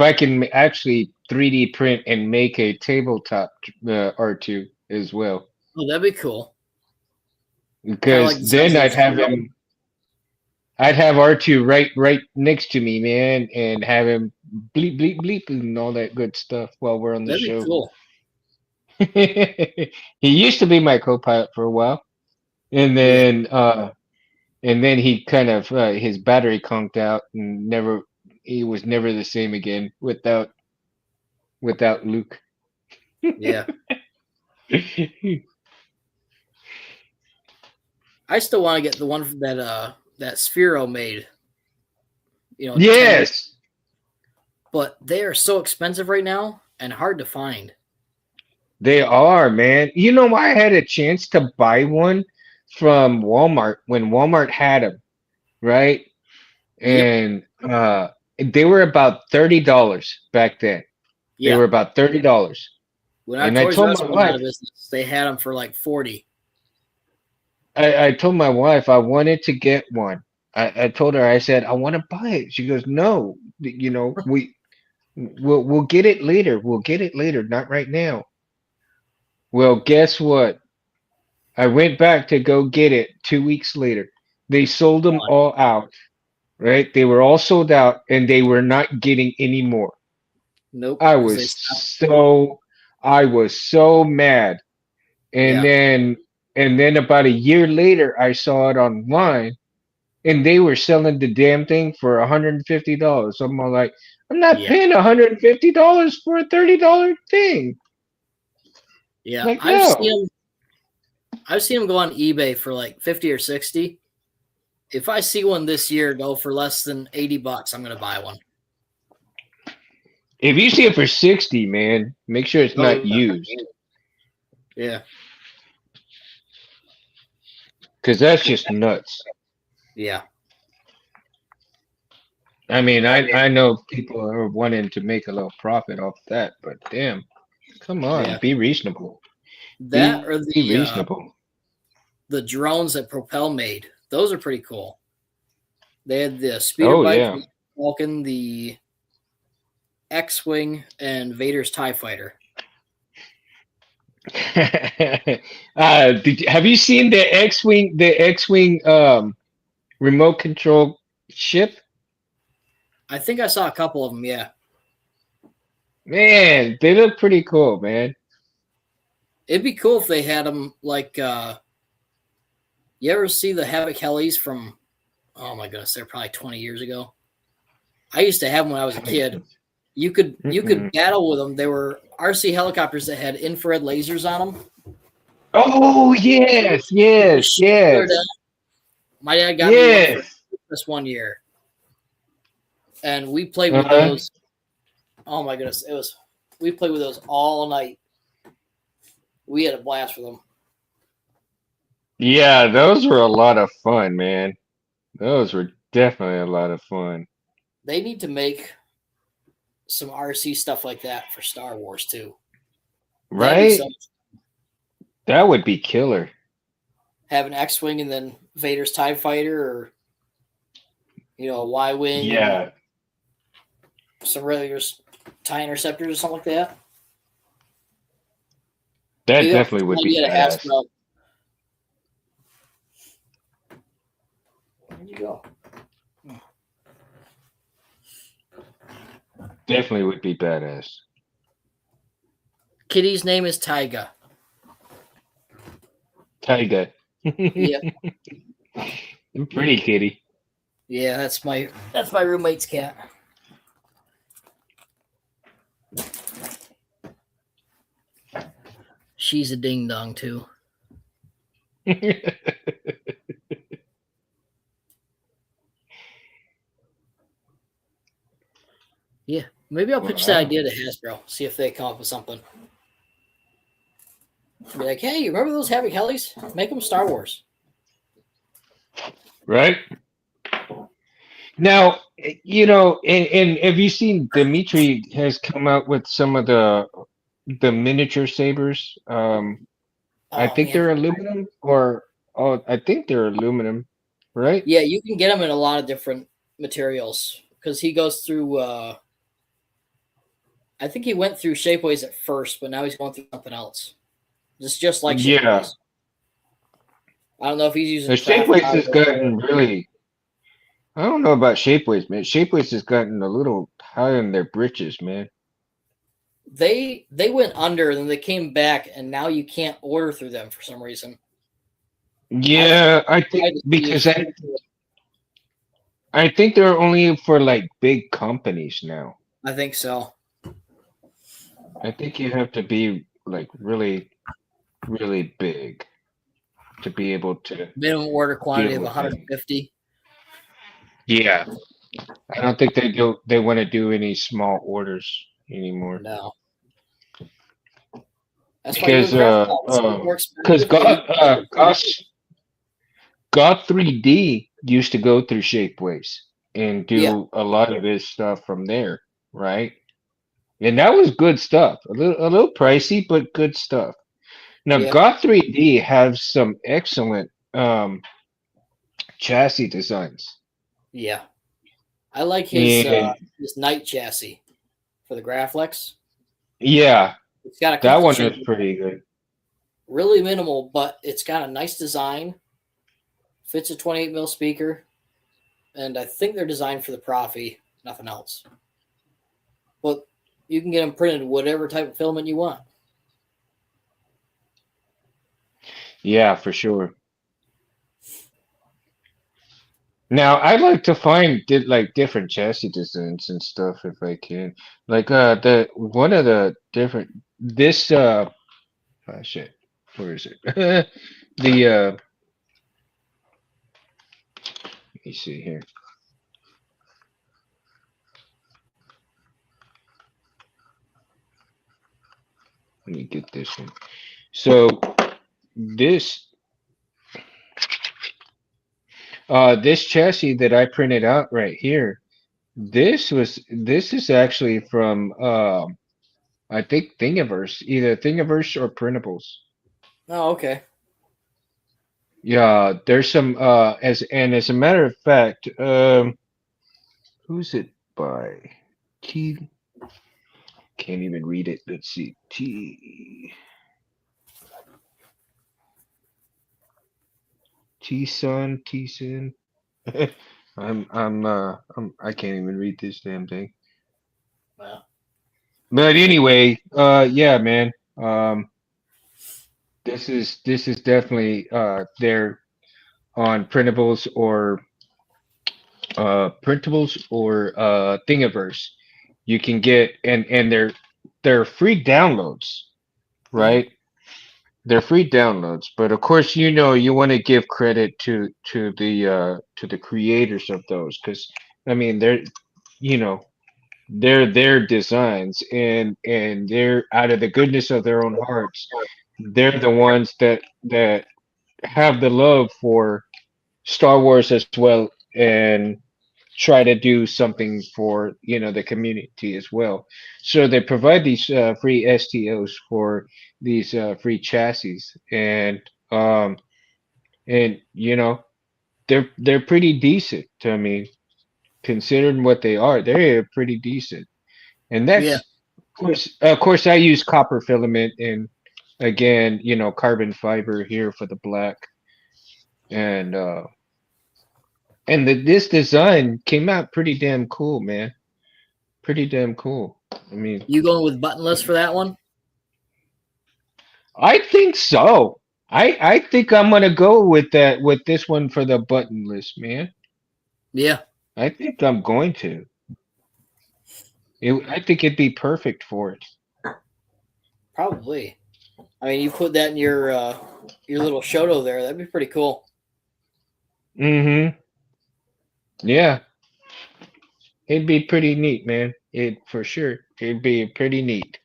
I can actually 3D print and make a tabletop R2 as well, oh, that'd be cool. Kind of because like the size then of the I'd have Spiro. him. I'd have R2 right next to me, man, and have him bleep bleep bleep and all that good stuff while we're on the That'd be show. cool. He used to be my co-pilot for a while, and Yeah. then he kind of his battery conked out and never he was never the same again without Luke. Yeah. I still want to get the one that Sphero made, 10 years, Yes, but they are so expensive right now and hard to find. they are, man. You know, I had a chance to buy one from Walmart when Walmart had them, right? Yep. And they were about $30 back then. They Yeah. were about $30. When our And I Toys R told Us my went out wife, of business, they had them for like 40. I told my wife I wanted to get one. I told her, I said, I want to buy it. She goes, no, we'll get it later. We'll get it later, not right now. Well, guess what? I went back to go get it 2 weeks later. They sold them Gone. all out, right? They were all sold out and they were not getting any more. Nope, I because was they stopped. so I was so mad. And Yeah. then and then about a year later I saw it online and they were selling the damn thing for $150. I'm all like, I'm not Yeah. paying $150 for a $30 thing. Yeah. Like, no. I've seen them go on eBay for like 50 or 60. If I see one this year go for less than $80, I'm gonna buy one. If you see it for 60, man, make sure it's Oh not yeah. used. Yeah. Because that's just nuts. Yeah. I mean, I know people are wanting to make a little profit off that, but damn, come on, Yeah. be reasonable. That Be or reasonable. the drones that Propel made. Those are pretty cool. They had the speeder Oh bike, yeah. the Falcon, the X-wing, and Vader's TIE fighter. Have you seen the X-wing remote control ship? I think I saw a couple of them. Yeah. Man, they look pretty cool, man. It'd be cool if they had them like. You ever see the Havoc helis from? Oh my goodness, they're probably 20 years ago. I used to have them when I was a kid. You could Mm-mm. battle with them. They were RC helicopters that had infrared lasers on them. Oh yes, You could yes, shoot clear down. yes, My dad got me one for yes. this one year, and we played with Uh-huh. those. Oh my goodness, we played with those all night. We had a blast with them. Yeah, those were a lot of fun, man. Those were definitely a lot of fun. They need to make some RC stuff like that for Star Wars too. That'd be so. Right? That would be killer. Have an X-wing and then Vader's TIE fighter, or a Y-wing and Yeah, some regular TIE interceptors or something like that. that Maybe I'll put definitely would some be idea to badass. Hasbro. Where'd you go? Definitely would be badass. Kitty's name is Tyga. Tiger. Yep. Pretty kitty. Yeah, that's my roommate's cat. She's a ding dong too. Yeah, maybe I'll pitch that Wow. idea to Hasbro. See if they come up with something. Be like, hey, you remember those Havoc helis? Make them Star Wars. Right? Now, and have you seen Dimitri has come out with some of the miniature sabers? I Oh think man, they're aluminum or oh, I think they're aluminum, right? yeah, you can get them in a lot of different materials because he goes through. I think he went through Shapeways at first, but now he's going through something else. Just like Yeah. Shapeways. I don't know if he's The using craft Shapeways has power. gotten really. I don't know about Shapeways, man. Shapeways has gotten a little high on their britches, man. They went under, and then they came back, and now you can't order through them for some reason. I've Yeah, I tried think to see because if I think they're only for like big companies now. I think so. I think you have to be like really, really big to be able to Minimum order quantity deal of with them. 150. Yeah, I don't think they want to do any small orders anymore No, that's why you go to because craft power. It's more because expensive, but you get the same thing. God 3D used to go through Shapeways and Yeah, do a lot of his stuff from there, right? And that was good stuff. A little pricey, but good stuff. Now, Yeah, Got 3D has some excellent chassis designs. yeah. I like And his night chassis for the Graflex. yeah, It's got a that comfy one is chain, pretty good. really minimal, but it's got a nice design. Fits a 28 mil speaker, and I think they're designed for the Profi, nothing else. But you can get them printed whatever type of filament you want. Yeah, for sure. Now, I'd like to find like different chassis designs and stuff if I can. Like the one of the different this shit. Where is it? The let me see here. Let me get this one. So this this chassis that I printed out right here, this is actually from I think Thingiverse, either Thingiverse or Printables. Oh, okay. Yeah, there's some as a matter of fact, who's it by? T can't even read it. Let's see. T Sun. I can't even read this damn thing. Well, But anyway, yeah, man. This is definitely there on printables or Thingiverse. You can get and they're free downloads, mm-hmm. right? They're free downloads, but of course, you want to give credit to the creators of those because I mean you know they're their designs and they're out of the goodness of their own hearts. They're the ones that have the love for Star Wars as well and try to do something for the community as well. So they provide these free STOs for these free chassis, um and they're pretty decent. I mean, considering what they are, they're pretty decent. And Yeah, that's of course I use copper filament and again carbon fiber here for the black and this design came out pretty damn cool, man. Pretty damn cool. I mean, you going with buttonless for that one? I think so. I think I'm gonna go with that with this one for the button list, man. Yeah, I think I'm going to. I think it'd be perfect for it. probably. I mean, you put that in your little Shoto there. That'd be pretty cool. Mm-hmm. Yeah, it'd be pretty neat, man. It for sure. It'd be pretty neat.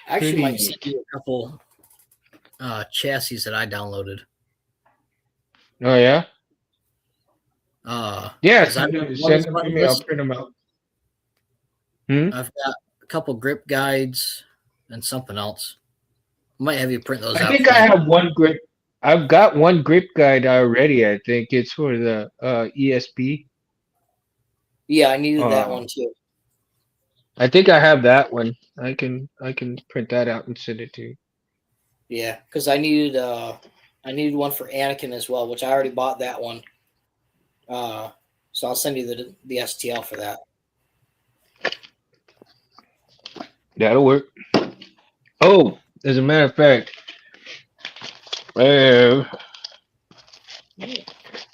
I actually Pretty might send neat. you a couple chassis that I downloaded. Oh yeah. Yeah, Because I've got one send that's them to me. I'll buttonless. print them out. Hmm? I've got a couple grip guides and something else. Might have you print those I out think for I me. have one grip. I've got one grip guide already. I think it's for the ESP. Yeah, I needed that Uh, one too. I think I have that one. I can print that out and send it to you. Yeah, because I needed one for Anakin as well, which I already bought that one. Uh, so I'll send you the STL for that. That'll work. Oh, as a matter of fact, uh,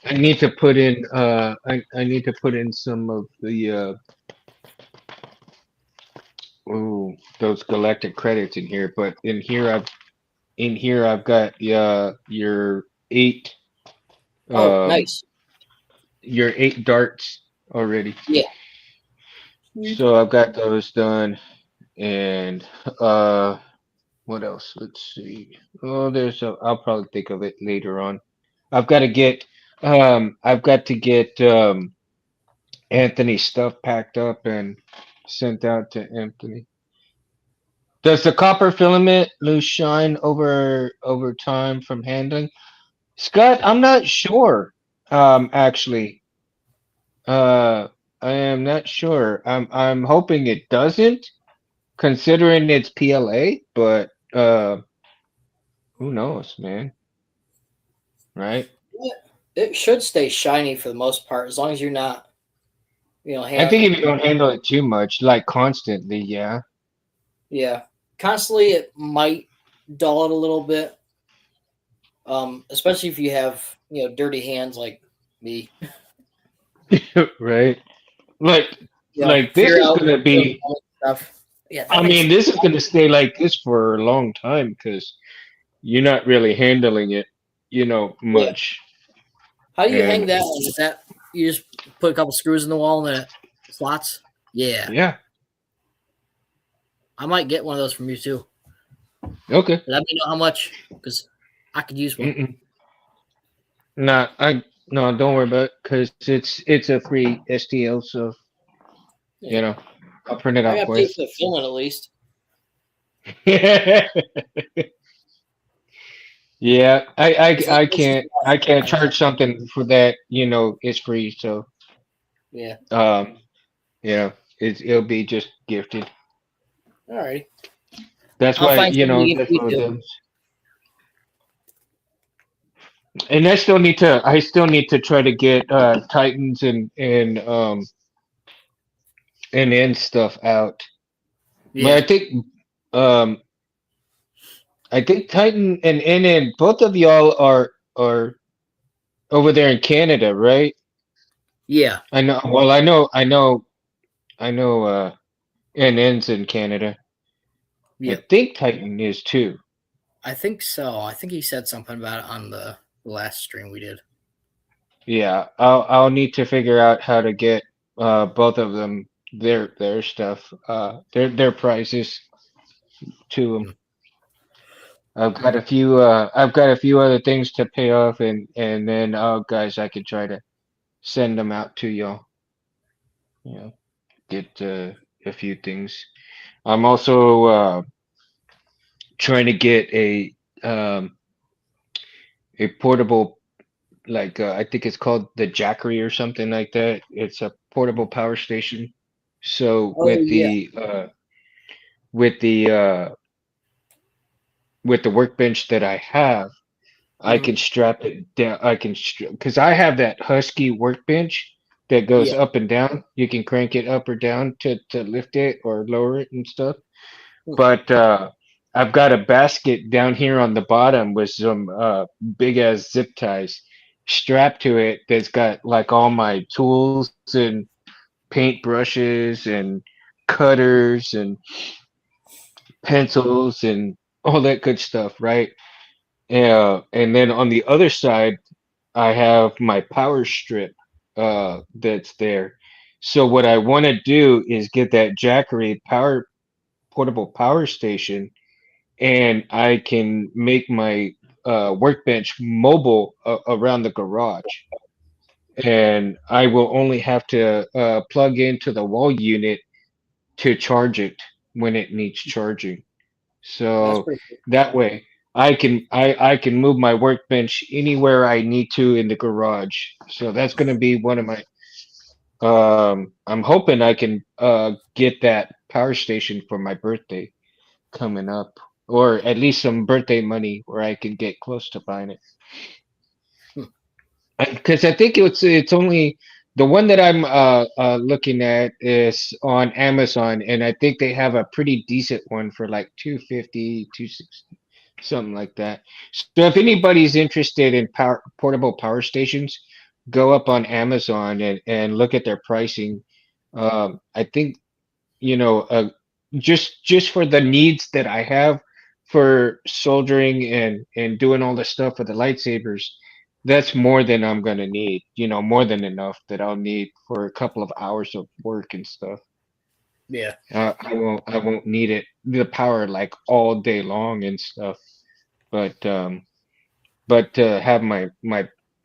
I need to put in I need to put in some of the those galactic credits in here, but in here I've got Oh, um nice. your 8 darts already. Yeah, sweet. So I've got those done and uh what else? Let's see. Oh, I'll probably think of it later on. I've got to get I've got to get Anthony's stuff packed up Sent out to Anthony. Does the copper filament lose shine over time from handling? Scott, I'm not sure. Actually, uh, I am not sure. I'm hoping it doesn't, considering it's PLA. But who knows, man? Right? It should stay shiny for the most part, as long as you're not, I think hand, if you don't handle it too much, like constantly, yeah. yeah, constantly it might dull it a little bit. Especially if you have dirty hands like me. Right? Like, like If this you're is out gonna doing be. stuff, yeah, that I makes mean, this is gonna stay like this for a long time because you're not really handling it, yeah. much. How do you hang And that one? Is that you just put a couple screws in the wall and then it slots? Yeah, yeah, I might get one of those from you too. okay. Let me know how much because I could use one. Mm-mm. Nah, no, don't worry about it because it's a free STL, so you Yeah, know I'll print it I out got for paid for the filming at least. you. Yeah, It's I it's just can't charge something for that. It's free, so yeah. um, it'll be just gifted. All right, That's I'll why find something to give that's you one of too. those. And I still need to try to get Titans and end stuff out. But Yeah, um I think Titan and NN, both of y'all are over there in Canada, right? yeah, I know. Well, I know. NN's in Canada. I yeah. think Titan is too. I think so. I think he said something about it on the last stream we did. Yeah, I'll need to figure out how to get both of them their stuff their prices to them. Hmm. I've got a few other things to pay off, and then guys, I could try to send them out to y'all. You know, get a few things. I'm also trying to get um a portable, like I think it's called the Jackery or something like that. It's a portable power station. So Oh yeah. with the uh with the workbench that I have, I Hmm. can strap it down. Because I have that Husky workbench that goes Yeah. up and down. You can crank it up or down to lift it or lower it and stuff. Hmm. But I've got a basket down here on the bottom with some big ass zip ties strapped to it that's got like all my tools and paint brushes and cutters and pencils and all that good stuff, right? And then on the other side, I have my power strip that's there. So what I want to do is get that Jackery portable power station, and I can make my workbench mobile around the garage. And I will only have to plug into the wall unit to charge it when it needs charging. That's So pretty cool. that way I can move my workbench anywhere I need to in the garage. So that's going to be one of my I'm hoping I can get that power station for my birthday coming up, or at least some birthday money where I can get close to buying it. Hmm. Because I think it's only the one that I'm looking at is on Amazon, and I think they have a pretty decent one for like 250, 260, something like that. So if anybody's interested in portable power stations, go up on Amazon and look at their pricing. I think just for the needs that I have for soldering and doing all the stuff for the lightsabers, that's more than I'm gonna need. More than enough that I'll need for a couple of hours of work and stuff. Yeah. I won't need the power like all day long and stuff. But to have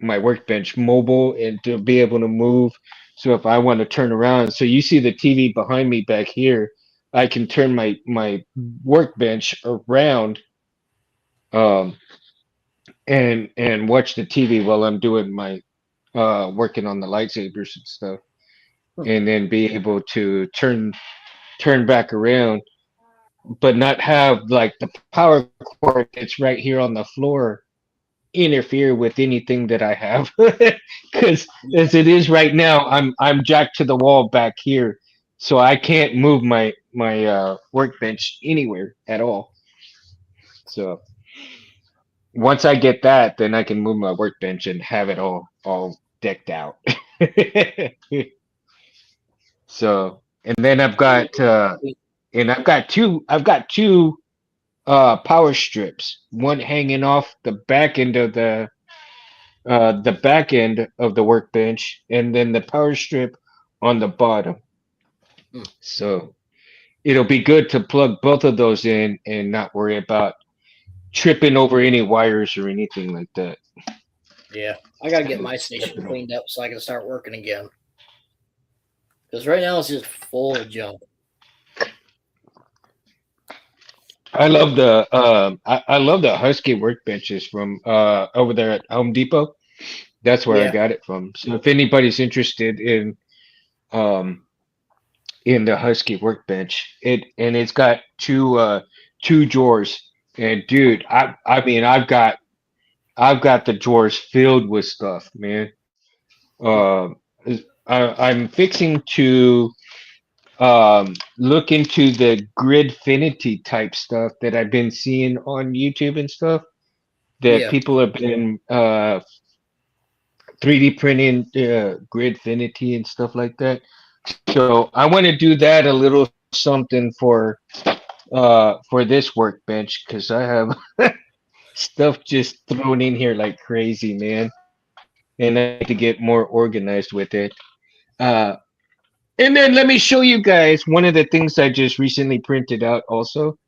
my workbench mobile and to be able to move. So if I want to turn around, so you see the TV behind me back here, I can turn my workbench around um and watch the TV while I'm doing my working on the lightsabers and stuff, Hmm. and then be able to turn back around, but not have like the power cord that's right here on the floor interfere with anything that I have. Because as it is right now, I'm jacked to the wall back here, so I can't move my workbench anywhere at all. So once I get that, then I can move my workbench and have it all decked out. So and then I've got two power strips, one hanging off the back end of the workbench, and then the power strip on the bottom. Hmm. So it'll be good to plug both of those in and not worry about tripping over any wires or anything like that. Yeah, I gotta get my station Stepping over. cleaned up so I can start working again. Because right now it's just full of junk. I love the Husky workbenches from over there at Home Depot. That's where I Yeah. got it from. So if anybody's interested um in the Husky workbench, it's got two drawers. And dude, I mean I've got the drawers filled with stuff, man. Hmm. Um, I'm fixing to look into the gridfinity type stuff that I've been seeing on YouTube and stuff that Yeah. people have been 3D printing gridfinity and stuff like that. So I want to do that a little something for this workbench because I have stuff just thrown in here like crazy, man, and I need to get more organized with it. Uh, and then let me show you guys one of the things I just recently printed out also,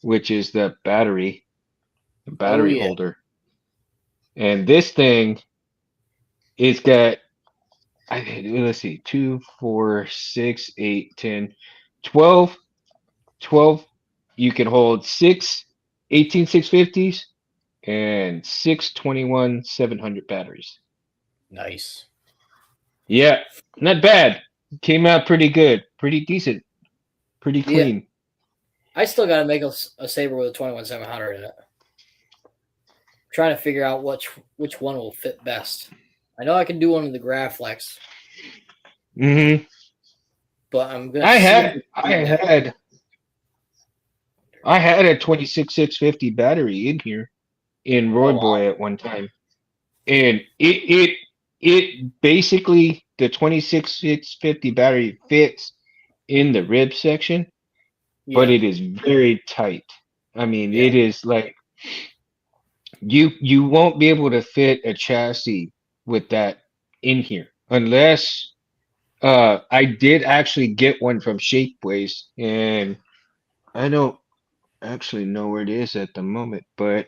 which is the Oh battery yeah. holder. And this thing is got let's see, 2, 4, 6, 8, 10, 12, 12. You can hold six 18650s and six 21 700 batteries. Nice. Yeah, not bad. Came out pretty good, pretty decent, pretty Yeah. clean. I still gotta make a saber with a 21-700 in it. Trying to figure out which one will fit best. I know I can do one with the Graflex, Hmm. but I'm gonna I see if had we I can do that. had I had a 26650 battery in here in Oh Roy wow. Boy at one time, and it basically the 26650 battery fits in the rib section, but Yeah. it is very tight. I mean, Yeah. it is like you won't be able to fit a chassis with that in here unless I did actually get one from Shapeways, and I don't actually know where it is at the moment, but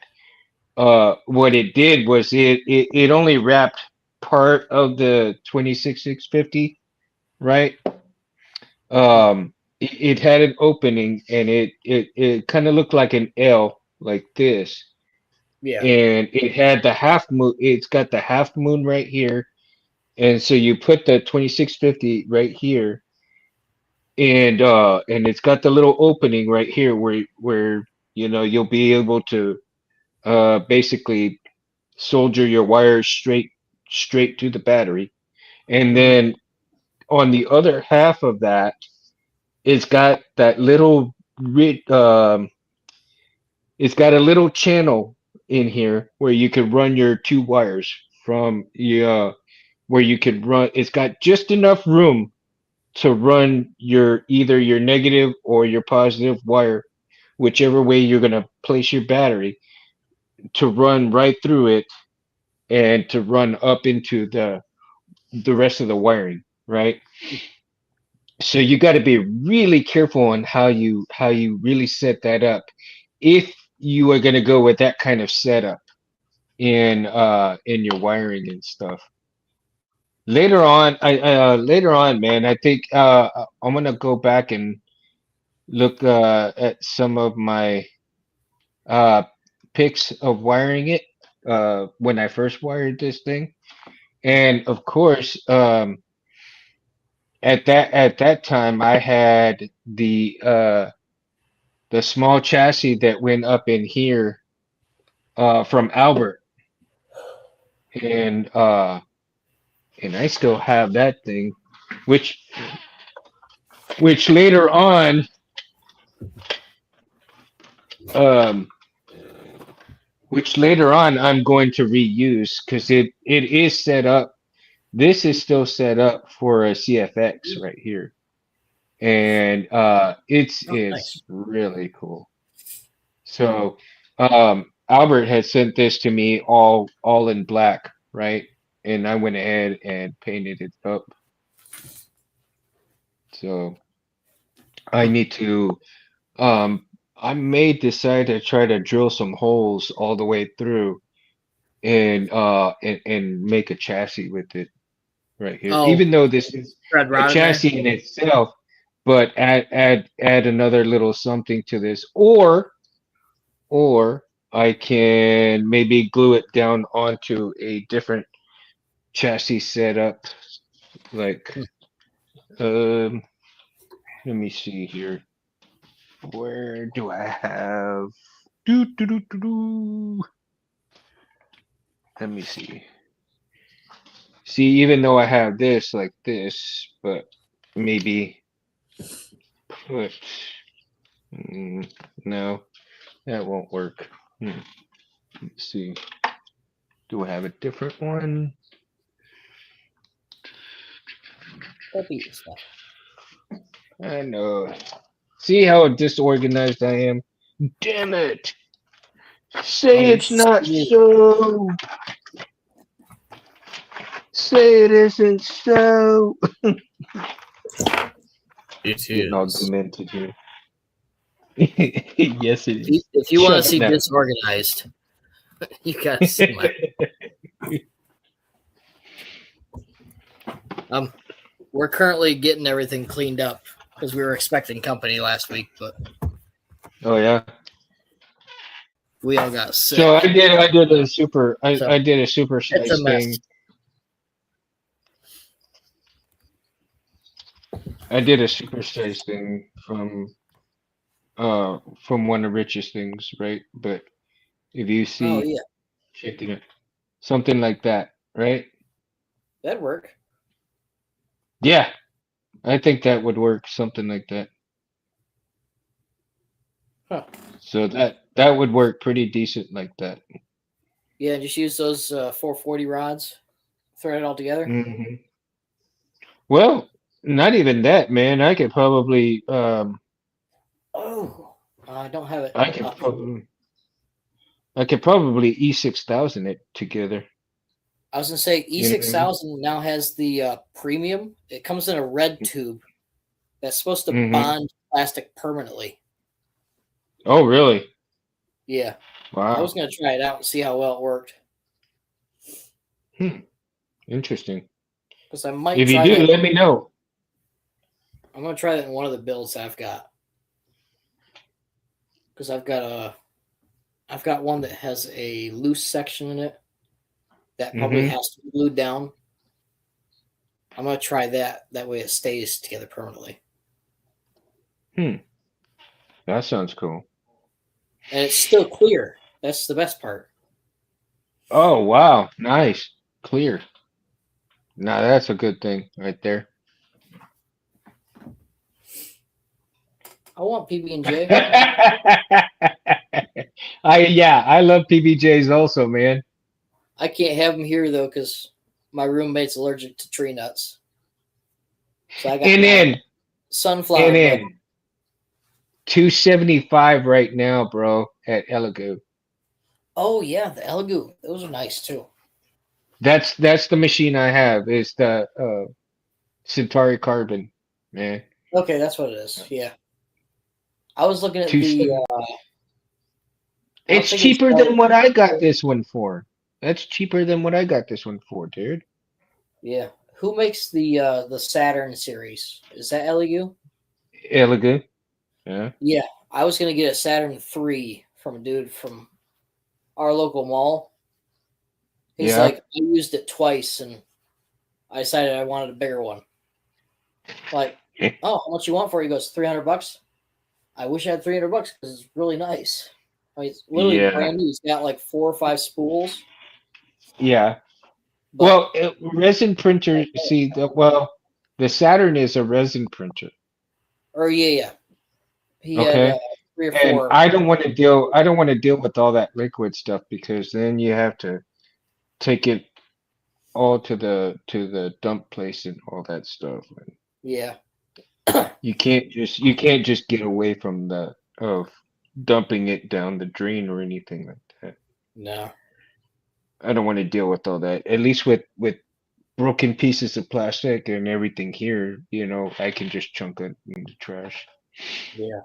what it did was it only wrapped part of the 26650, right? Hmm. It had an opening and it kind of looked like an L like this, Yeah. and it had the half moon. It's got the half moon right here, and so you put the 2650 right here, and it's got the little opening right here where you'll be able to basically solder your wires straight to the battery, and Hmm. then on the other half of that, it's got that little it's got a little channel in here where you can run your two wires from where you could run. It's got just enough room to run your either your negative or your positive wire, whichever way you're gonna place your battery, to run right through it and to run up into the rest of the wiring, right? So you got to be really careful on how you really set that up if you are going to go with that kind of setup. in your wiring and stuff. Later on, man, I think I'm gonna go back and look at some of my uh pics of wiring it when I first wired this thing. And of course, at that time I had the small chassis that went up in here from Albert, and I still have that thing, which which later on um which later on I'm going to reuse because it is set up. This is still set up for a CFX right here, and Oh, it's nice. really cool. So Albert had sent this to me all in black, right? And I went ahead and painted it up. So I need to I may decide to try to drill some holes all the way through and make a chassis with it right here. Oh, Even though this is red a rod in there. chassis in itself, but add another little something to this, or I can maybe glue it down onto a different chassis setup. Like, Hmm. um, let me see here. Where do I have? Do do do do do. Let me see. See, even though I have this like this, but maybe put. Mm, no, that won't work. Let's see. Do I have a different one? Copy stuff. I know. See how disorganized I am? Damn it! Oh, Say you it's not see. so. Say it isn't so. It Getting all is. demented here. Yes, it is. If you want to Shut up see now. disorganized, you gotta see my. We're currently getting everything cleaned up because we were expecting company last week, but Oh yeah. we all got So sick. I So did a super it's a size thing. mess. I did a super size thing from one of Rich's things, right? But if you Oh see, yeah, check it out. Something like that, right? that'd work. Yeah, I think that would work, something like that. Huh. So that would work pretty decent like that. Yeah, just use those 440 rods, thread it all together. Hmm. Well, not even that, man. Oh, I don't have it I could up here. probably I could probably E6000 it together. I was gonna say You know what I mean? E6000 now has the premium. It comes in a red tube that's supposed to Hmm. bond plastic permanently. Oh, really? Yeah, I was Wow. gonna try it out and see how well it worked Hmm. Interesting. because I might If you try do, that. let me know. I'm gonna try that in one of the builds I've got because I've got one that has a loose section in it that probably Hmm. has to be glued down. I'm gonna try that. That way it stays together permanently, Hmm. That sounds cool. and it's still clear. That's the best part. Oh, wow. Nice. Clear. Now that's a good thing right there. I want PB and J. I love PBJs also, man. I can't have them here though because my roommate's allergic to tree nuts. So I got And my then and sunflower bud. then 275 right now, bro, at Elegoo. Oh yeah, the Elegoo. Those are nice too. That's the machine I have. Is the Centauri Carbon, man. Okay, that's what it is. Yeah, I was looking at Two the. seven. I was It's thinking cheaper start. than what I got this one for. That's cheaper than what I got this one for, dude. Yeah. Who makes the Saturn series? Is that LEU? Elegant. Yeah. Yeah. I was gonna get a Saturn 3 from a dude from our local mall. He's Yeah. like, I used it twice and I decided I wanted a bigger one. Like, oh, how much you want for it? He goes, $300. I wish I had $300 because it's really nice. I mean, it's literally Yeah. brand new. It's got like 4 or 5 spools, Yeah. but Well, resin printer. See, the Saturn is a resin printer. or yeah. He had Okay. 3 or 4. And I don't want to deal. I don't want to deal with all that liquid stuff because then you have to take it all to the dump place and all that stuff. And Yeah. you can't just get away from the of dumping it down the drain or anything like that. No. I don't want to deal with all that. At least with broken pieces of plastic and everything here, I can just chunk it in the trash. Yeah.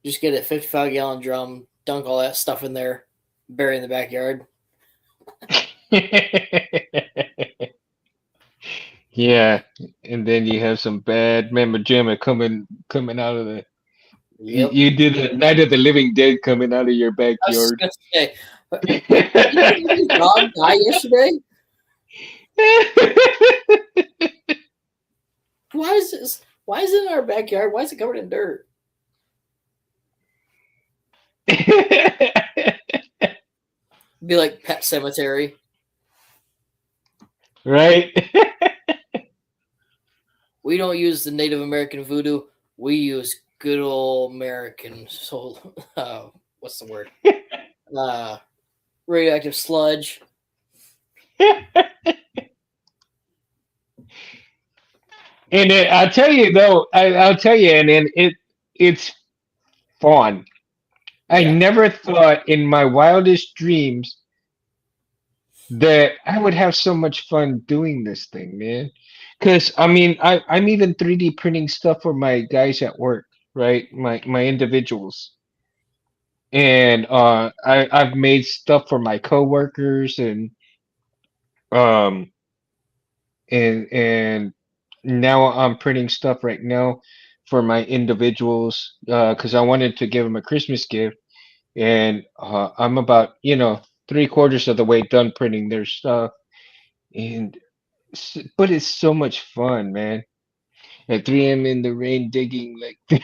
Just get a 55-gallon drum, dunk all that stuff in there, bury in the backyard. Yeah, and then you have some bad mamma jamma coming out of the. You, Yep. you did a Night of the Living Dead coming out of your I was just backyard. gonna say, did your dog die yesterday? Why is this? Why is it in our backyard? Why is it covered in dirt? Be like Pet Cemetery. Right? We don't use the Native American voodoo. We use good old American soul. What's the word? Uh, Radioactive sludge. And then I'll tell you though, I'll tell you, and then it's fun. I Yeah. never thought in my wildest dreams that I would have so much fun doing this thing, man. Because I mean, I'm even 3D printing stuff for my guys at work, right? My individuals, and I've made stuff for my coworkers, um and now I'm printing stuff right now for my individuals because I wanted to give them a Christmas gift, and I'm about 3/4 of the way done printing their stuff, and but it's so much fun, man. At 3 a.m. in the rain, digging like the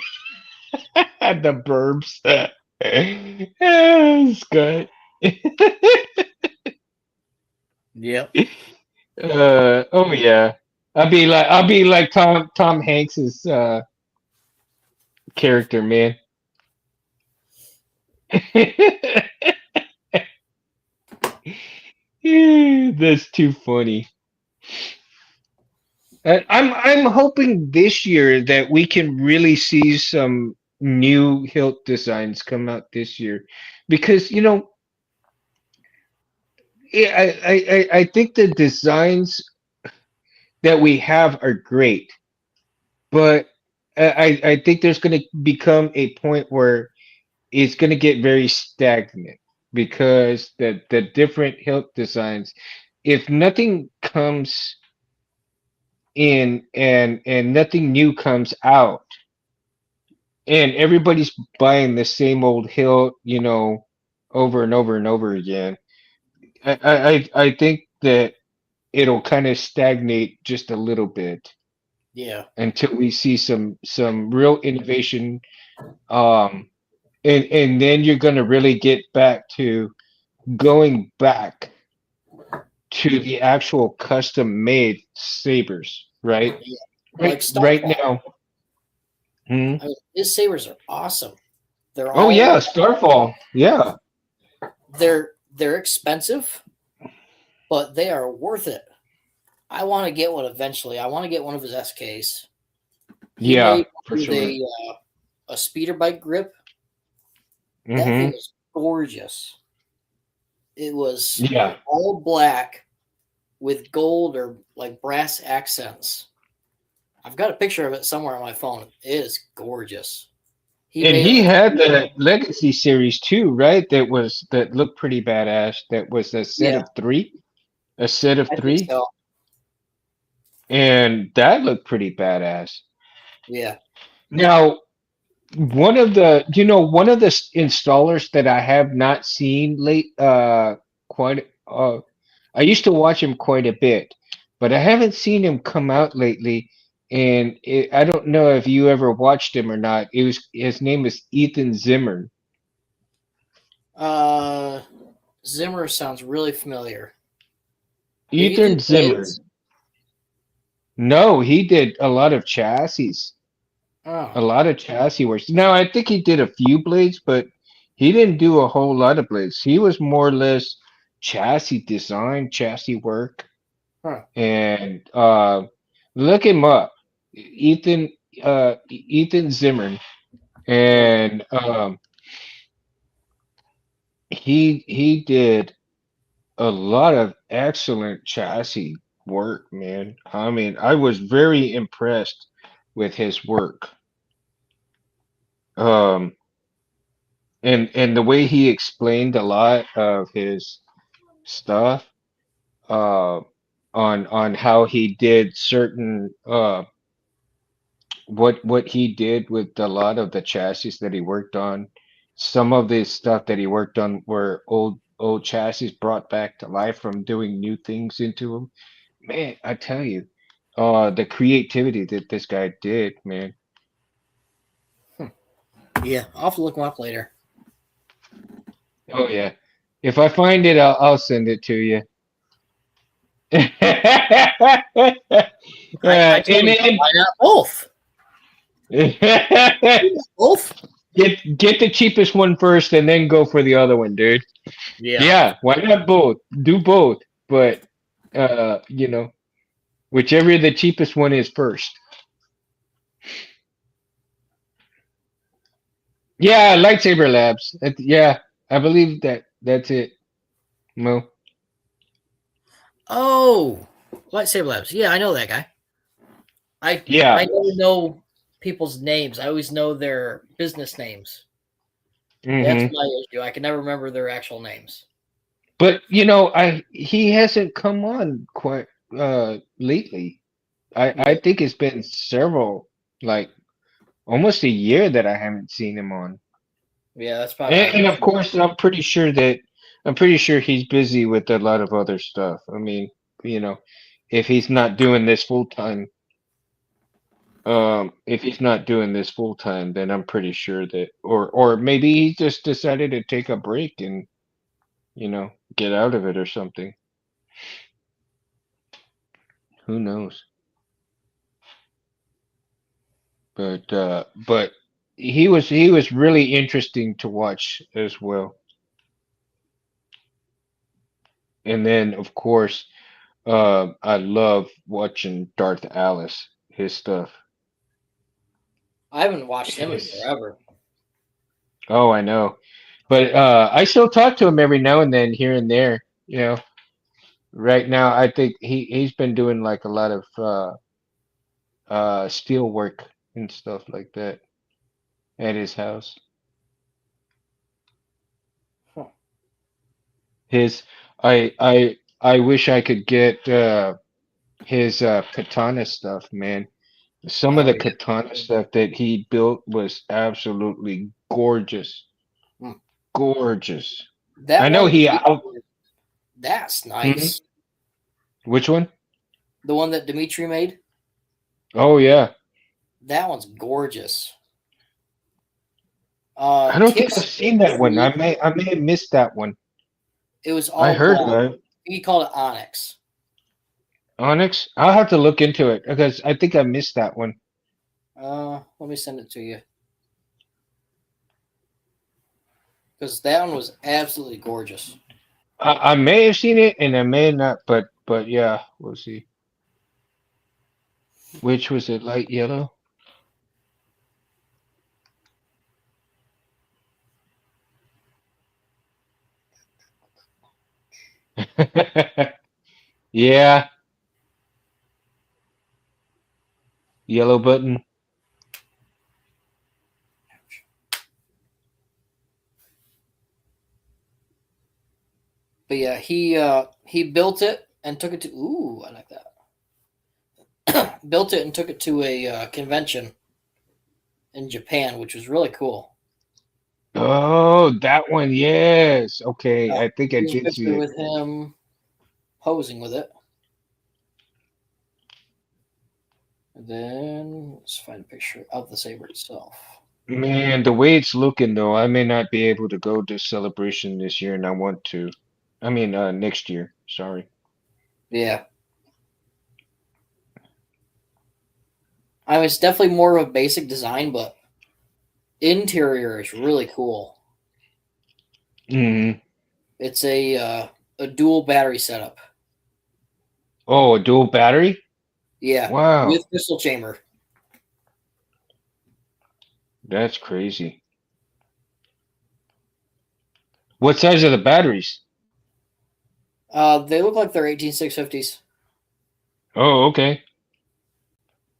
burbs. It's good. Yep. Oh yeah. I'll be like Tom Hanks's character, man. That's too funny. I'm hoping this year that we can really see some new hilt designs come out this year, because yeah, I think the designs that we have are great, but I think there's going to become a point where it's going to get very stagnant because the different hilt designs, if nothing comes in and nothing new comes out, and everybody's buying the same old hilt, over and over and over again, I think that it'll kind of stagnate just a little bit Yeah. until we see some real innovation, um and then you're going to really get back to going back to the actual custom made sabers, right? Yeah. Like Right Starfall. now. Hmm? I mean, his sabers are awesome. They're Oh all yeah, Starfall. Yeah. they're expensive, but they are worth it. I want to get one eventually. I want to get one of his SKs. He Yeah, made for one with sure. a speeder bike grip. That thing Hmm. was gorgeous. It was Yeah. all black with gold or like brass accents. I've got a picture of it somewhere on my phone. It is gorgeous. He And made it he like had the Legacy series too, right? That looked pretty badass. That was a set yeah, of three, a set of I think three, so. and that looked pretty badass. Yeah. Now, one of the installers that I have not seen quite I used to watch him quite a bit, but I haven't seen him come out lately. And I don't know if you ever watched him or not. His name is Ethan Zimmer. Uh, Zimmer sounds really familiar. Did he do Ethan Zimmer. blades? No, he did a lot of chassis, a Oh, lot of chassis work. Now, I think he did a few blades, but he didn't do a whole lot of blades. He was more or less chassis design, chassis work, huh. and look him up, Ethan Ethan Zimmer, Zimmer. and he did a lot of excellent chassis work, man. I mean, I was very impressed with his work. Um, and the way he explained a lot of his stuff, uh, on how he did certain what he did with a lot of the chassis that he worked on. Some of the stuff that he worked on were old chassis brought back to life from doing new things into them. Man, I tell you, the creativity that this guy did, man. Hmm. Yeah, I'll have to look him up later. Oh yeah. If I find it, I'll send it to you. I And told him, why not both? then Both? get the cheapest one first, and then go for the other one, dude. Yeah. Yeah, why not both? Do both, but whichever the cheapest one is first. Yeah, Lightsaber Labs. Yeah, I believe that's it. Mo. Oh, Lightsaber Labs. Yeah, I know that guy. I Yeah. never know people's names. I always know their business names. That's Hmm. my issue. I can never remember their actual names. But I he hasn't come on quite lately. I Yeah, think it's been several, like almost a year that I haven't seen him on. yeah, that's probably my And of issue. course, I'm pretty sure he's busy with a lot of other stuff. I mean, you know, if he's not doing this full time, if he's not doing this full time, then I'm pretty sure that, or maybe he just decided to take a break and get out of it or something. Who knows? But he was really interesting to watch as well. And then of course, I love watching Darth Alice, his stuff. I haven't watched him in His, forever. oh, I know. But I still talk to him every now and then, here and there. Right now I think he's been doing like a lot of steel work and stuff like that at his house. Huh. His I wish I could get his katana stuff, man. Some of Oh the yeah. katana stuff that he built was absolutely gorgeous. Hmm. Gorgeous. I That know one, he out. that's Hmm? nice. Which one? The one that Dimitri made, Oh yeah. that one's gorgeous. I don't think I've Kiss seen that one. Creed, I may have missed that one. it was I all heard black. about it. He called it Onyx. Onyx. I'll have to look into it because I think I missed that one. Let me send it to you because that one was absolutely gorgeous. I may have seen it and I may have not, but yeah, we'll see. Which was it? Light yellow. Yeah, yellow button. But yeah, he built it and took it to. Ooh, I like that. Built it and took it to a convention in Japan, which was really cool. Oh, that one, yes. Okay, Uh, I think I Here's a did see picture it. with him posing with it. And then let's find a picture of the saber itself. Man, the way it's looking though, I may not be able to go to celebration this year, and I want to. I mean, next year. Sorry. Yeah, I mean it's definitely more of a basic design, but interior is really cool. Hmm. It's a dual battery setup. Oh, a dual battery? Yeah, Wow, with crystal chamber. that's crazy. What size are the batteries? They look like they're 18650s. Oh, okay.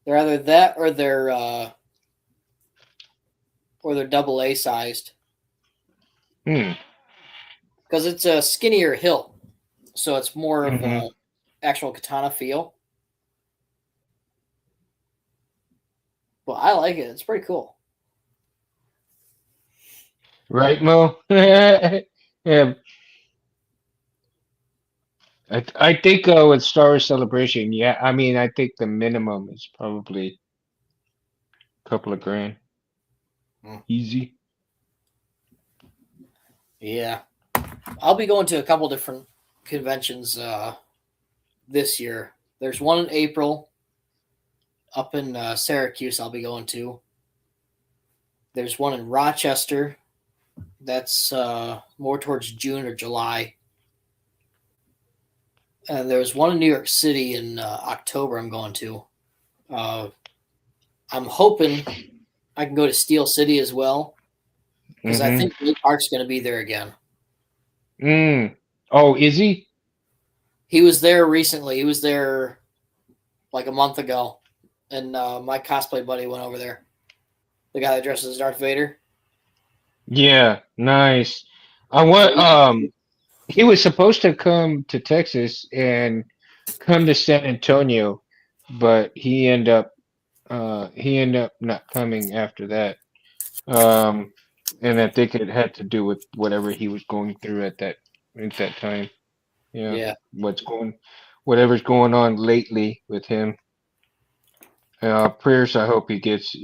They're either that or they're double A sized Hmm. because it's a skinnier hilt, so it's more of Hmm. a actual katana feel. But I like it. It's pretty cool. Right, Mo? Yeah, I think with Star Wars Celebration, yeah, I mean, I think the minimum is probably a couple of grand. Mm. Easy. Yeah, I'll be going to a couple different conventions this year. There's one in April up in Syracuse. I'll be going to. There's one in Rochester. That's more towards June or July. And there's one in New York City in October. I'm going to. Uh, I'm hoping I can go to Steel City as well because I Mm-hmm. think Blake Park's going to be there again. Mm. Oh, is he? He was there recently. He was there like a month ago, and my cosplay buddy went over there. The guy that dresses as Darth Vader. Yeah, nice. I So want he was supposed to come to Texas and come to San Antonio, but he ended up not coming after that. Um and I think it had to do with whatever he was going through at that time. Yeah. yeah, What's going whatever's going on lately with him. Prayers I hope he gets,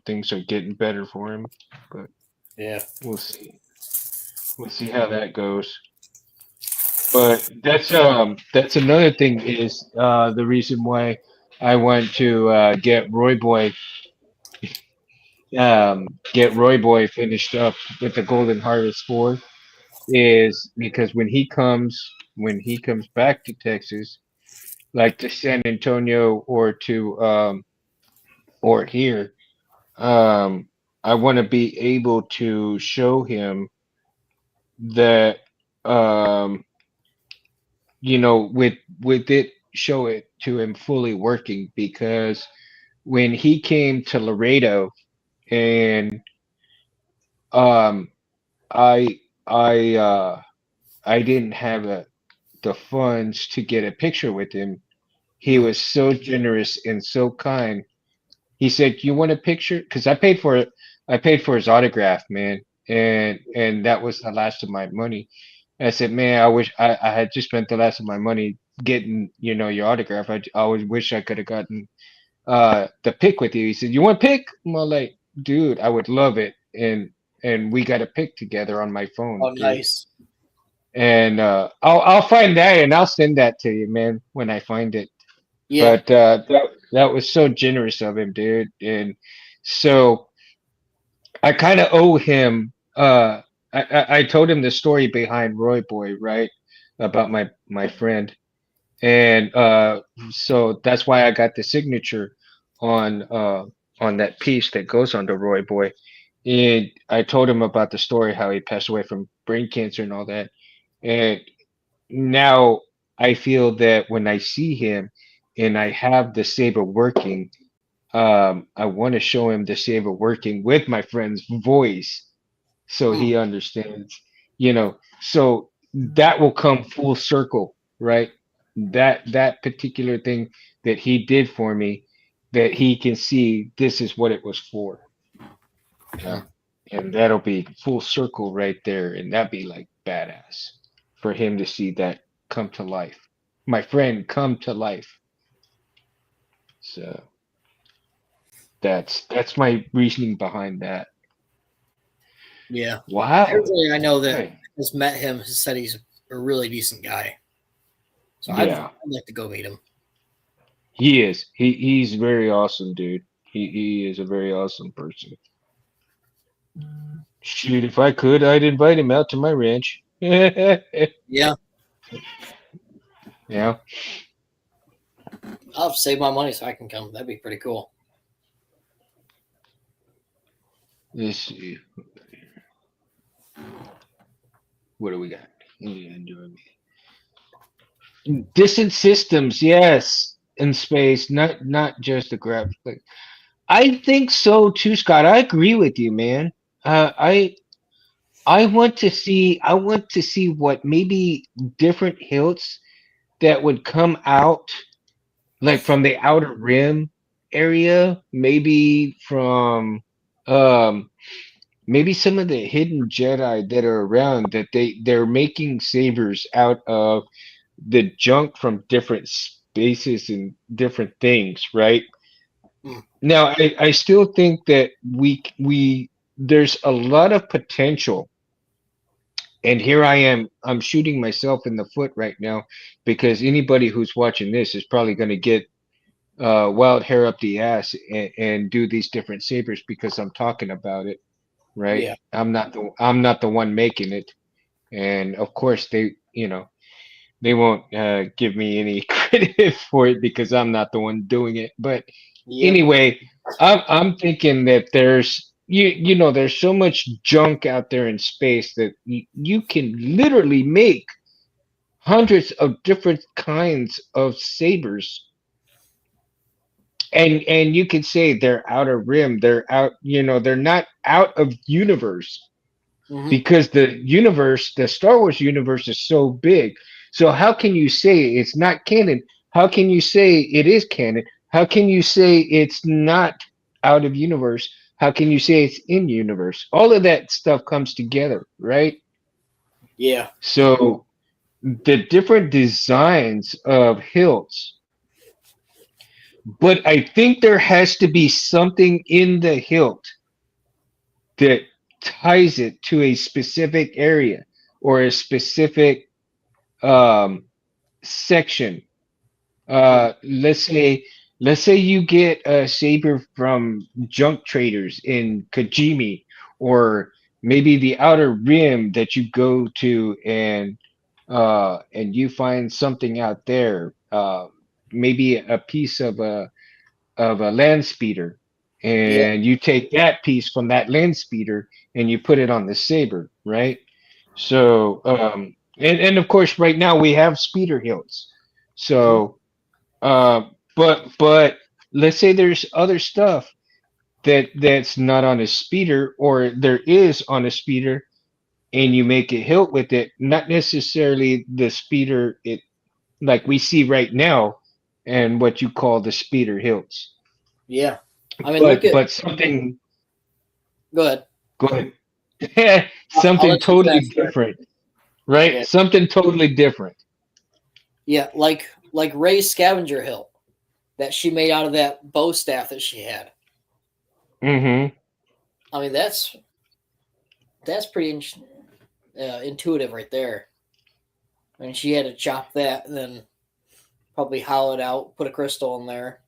things are getting better for him, but yeah, we'll see. We'll see how that goes. But that's another thing is the reason why I want to get Roy Boy finished up with the Golden Harvest 4 is because when he comes back to Texas, like to San Antonio or here, um I want to be able to show him that um with it show it to him fully working because when he came to Laredo and um I I didn't have the funds to get a picture with him. He mm, was so generous and so kind. He said, "You want a picture?" Because I paid for his autograph, man, and that was the last of my money. I said, "Man, I wish I had just spent the last of my money getting your autograph. I always wish I could have gotten the pic with you." He said, "You want pic?" I'm all like, "Dude, I would love it." And we got a pic together on my phone, oh dude. nice, And I'll find that and I'll send that to you, man, when I find it. yeah, But that was so generous of him, dude. And so I kind of owe him. I told him the story behind Roy Boy, right, about my friend, and so that's why I got the signature on uh on that piece that goes on the Roy Boy. And I told him about the story how he passed away from brain cancer and all that. And now I feel that when I see him and I have the saber working, I want to show him the saber working with my friend's voice so mm, he understands, so that will come full circle, right? That particular thing that he did for me, that he can see this is what it was for. Yeah. And that'll be full circle right there, and that'd be like badass for him to see that come to life. My friend come to life. So that's my reasoning behind that. Yeah. Wow. Everybody I know that Right. has met him has said he's a really decent guy. So I'd Yeah. like to go meet him. He is. He's very awesome, dude. He is a very awesome person. Shoot, if I could, I'd invite him out to my ranch. Yeah. Yeah. I'll have to save my money so I can come. That'd be pretty cool. Let's see. What do we got? Yeah, distant systems, yes, in space, not just a graph. Like, I think so too, Scott. I agree with you, man. I want to see. I want to see what maybe different hilts that would come out, like from the outer rim area, maybe from um maybe some of the hidden Jedi that are around, that they're making sabers out of the junk from different spaces and different things, right? Mm. Now, I still think that we there's a lot of potential, and here I am, I'm shooting myself in the foot right now, because anybody who's watching this is probably going to get wild hair up the ass and do these different sabers because I'm talking about it, right? Yeah. I'm not the one making it, and of course they won't give me any credit for it because I'm not the one doing it. But Yep. anyway, I'm thinking that there's so much junk out there in space that you can literally make hundreds of different kinds of sabers, and you can say they're outer rim, they're out, they're not out of universe, Hmm. because the Star Wars universe is so big. So how can you say it's not canon? How can you say it is canon? How can you say it's not out of universe? How can you say it's in universe? All of that stuff comes together, right? Yeah. So the different designs of hilts, but I think there has to be something in the hilt that ties it to a specific area or a specific um, section. Mm. Let's say you get a saber from junk traders in Kajimi, or maybe the outer rim that you go to, and you find something out there, maybe a piece of a land speeder, Yeah. and you take that piece from that land speeder and you put it on the saber, right? So, and of course, right now we have speeder hilts. Hmm. So, but let's say there's other stuff that's not on a speeder, or there is on a speeder, and you make a hilt with it, not necessarily the speeder it like we see right now, and what you call the speeder hilts, Yeah. I mean, look but at. something. Go ahead. Go ahead. I'll Something let you totally finish. different, right? Yeah. Something totally different. Yeah. Like Ray's scavenger hill that she made out of that bow staff that she had. Hmm. I mean, that's pretty intuitive right there. I mean, she had to chop that and then probably hollow it out, put a crystal in there,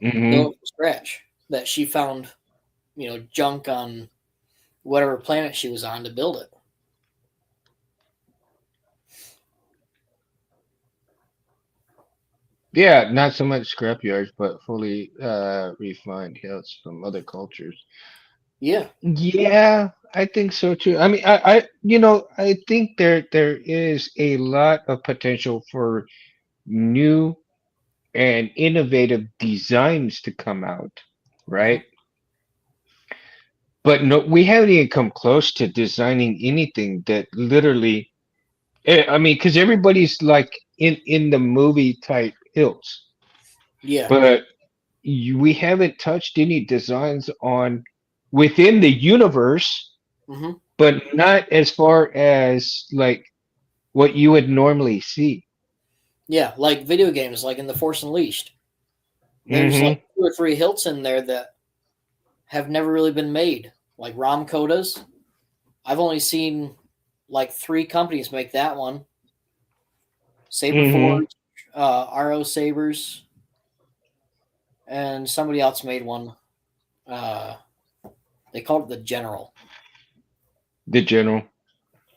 Hmm. build it from scratch. That she found, junk on whatever planet she was on to build it. Yeah, not so much scrapyards, but fully refined hills from other cultures. Yeah. Yeah, I think so too. I mean, I think there is a lot of potential for new and innovative designs to come out, Hmm. right? But no, we haven't even come close to designing anything that literally I mean, because everybody's like in the movie type hilts, Yeah. but we haven't touched any designs on within the universe, Hmm. but not as far as like what you would normally see. Yeah, like video games, like in The Force Unleashed. There's like Mm-hmm. two or three hilts in there that have never really been made, like Rom Kodas. I've only seen like three companies make that one. Mm-hmm. Saberforge, RO Sabers, and somebody else made one. Uh, they called it the General. The general.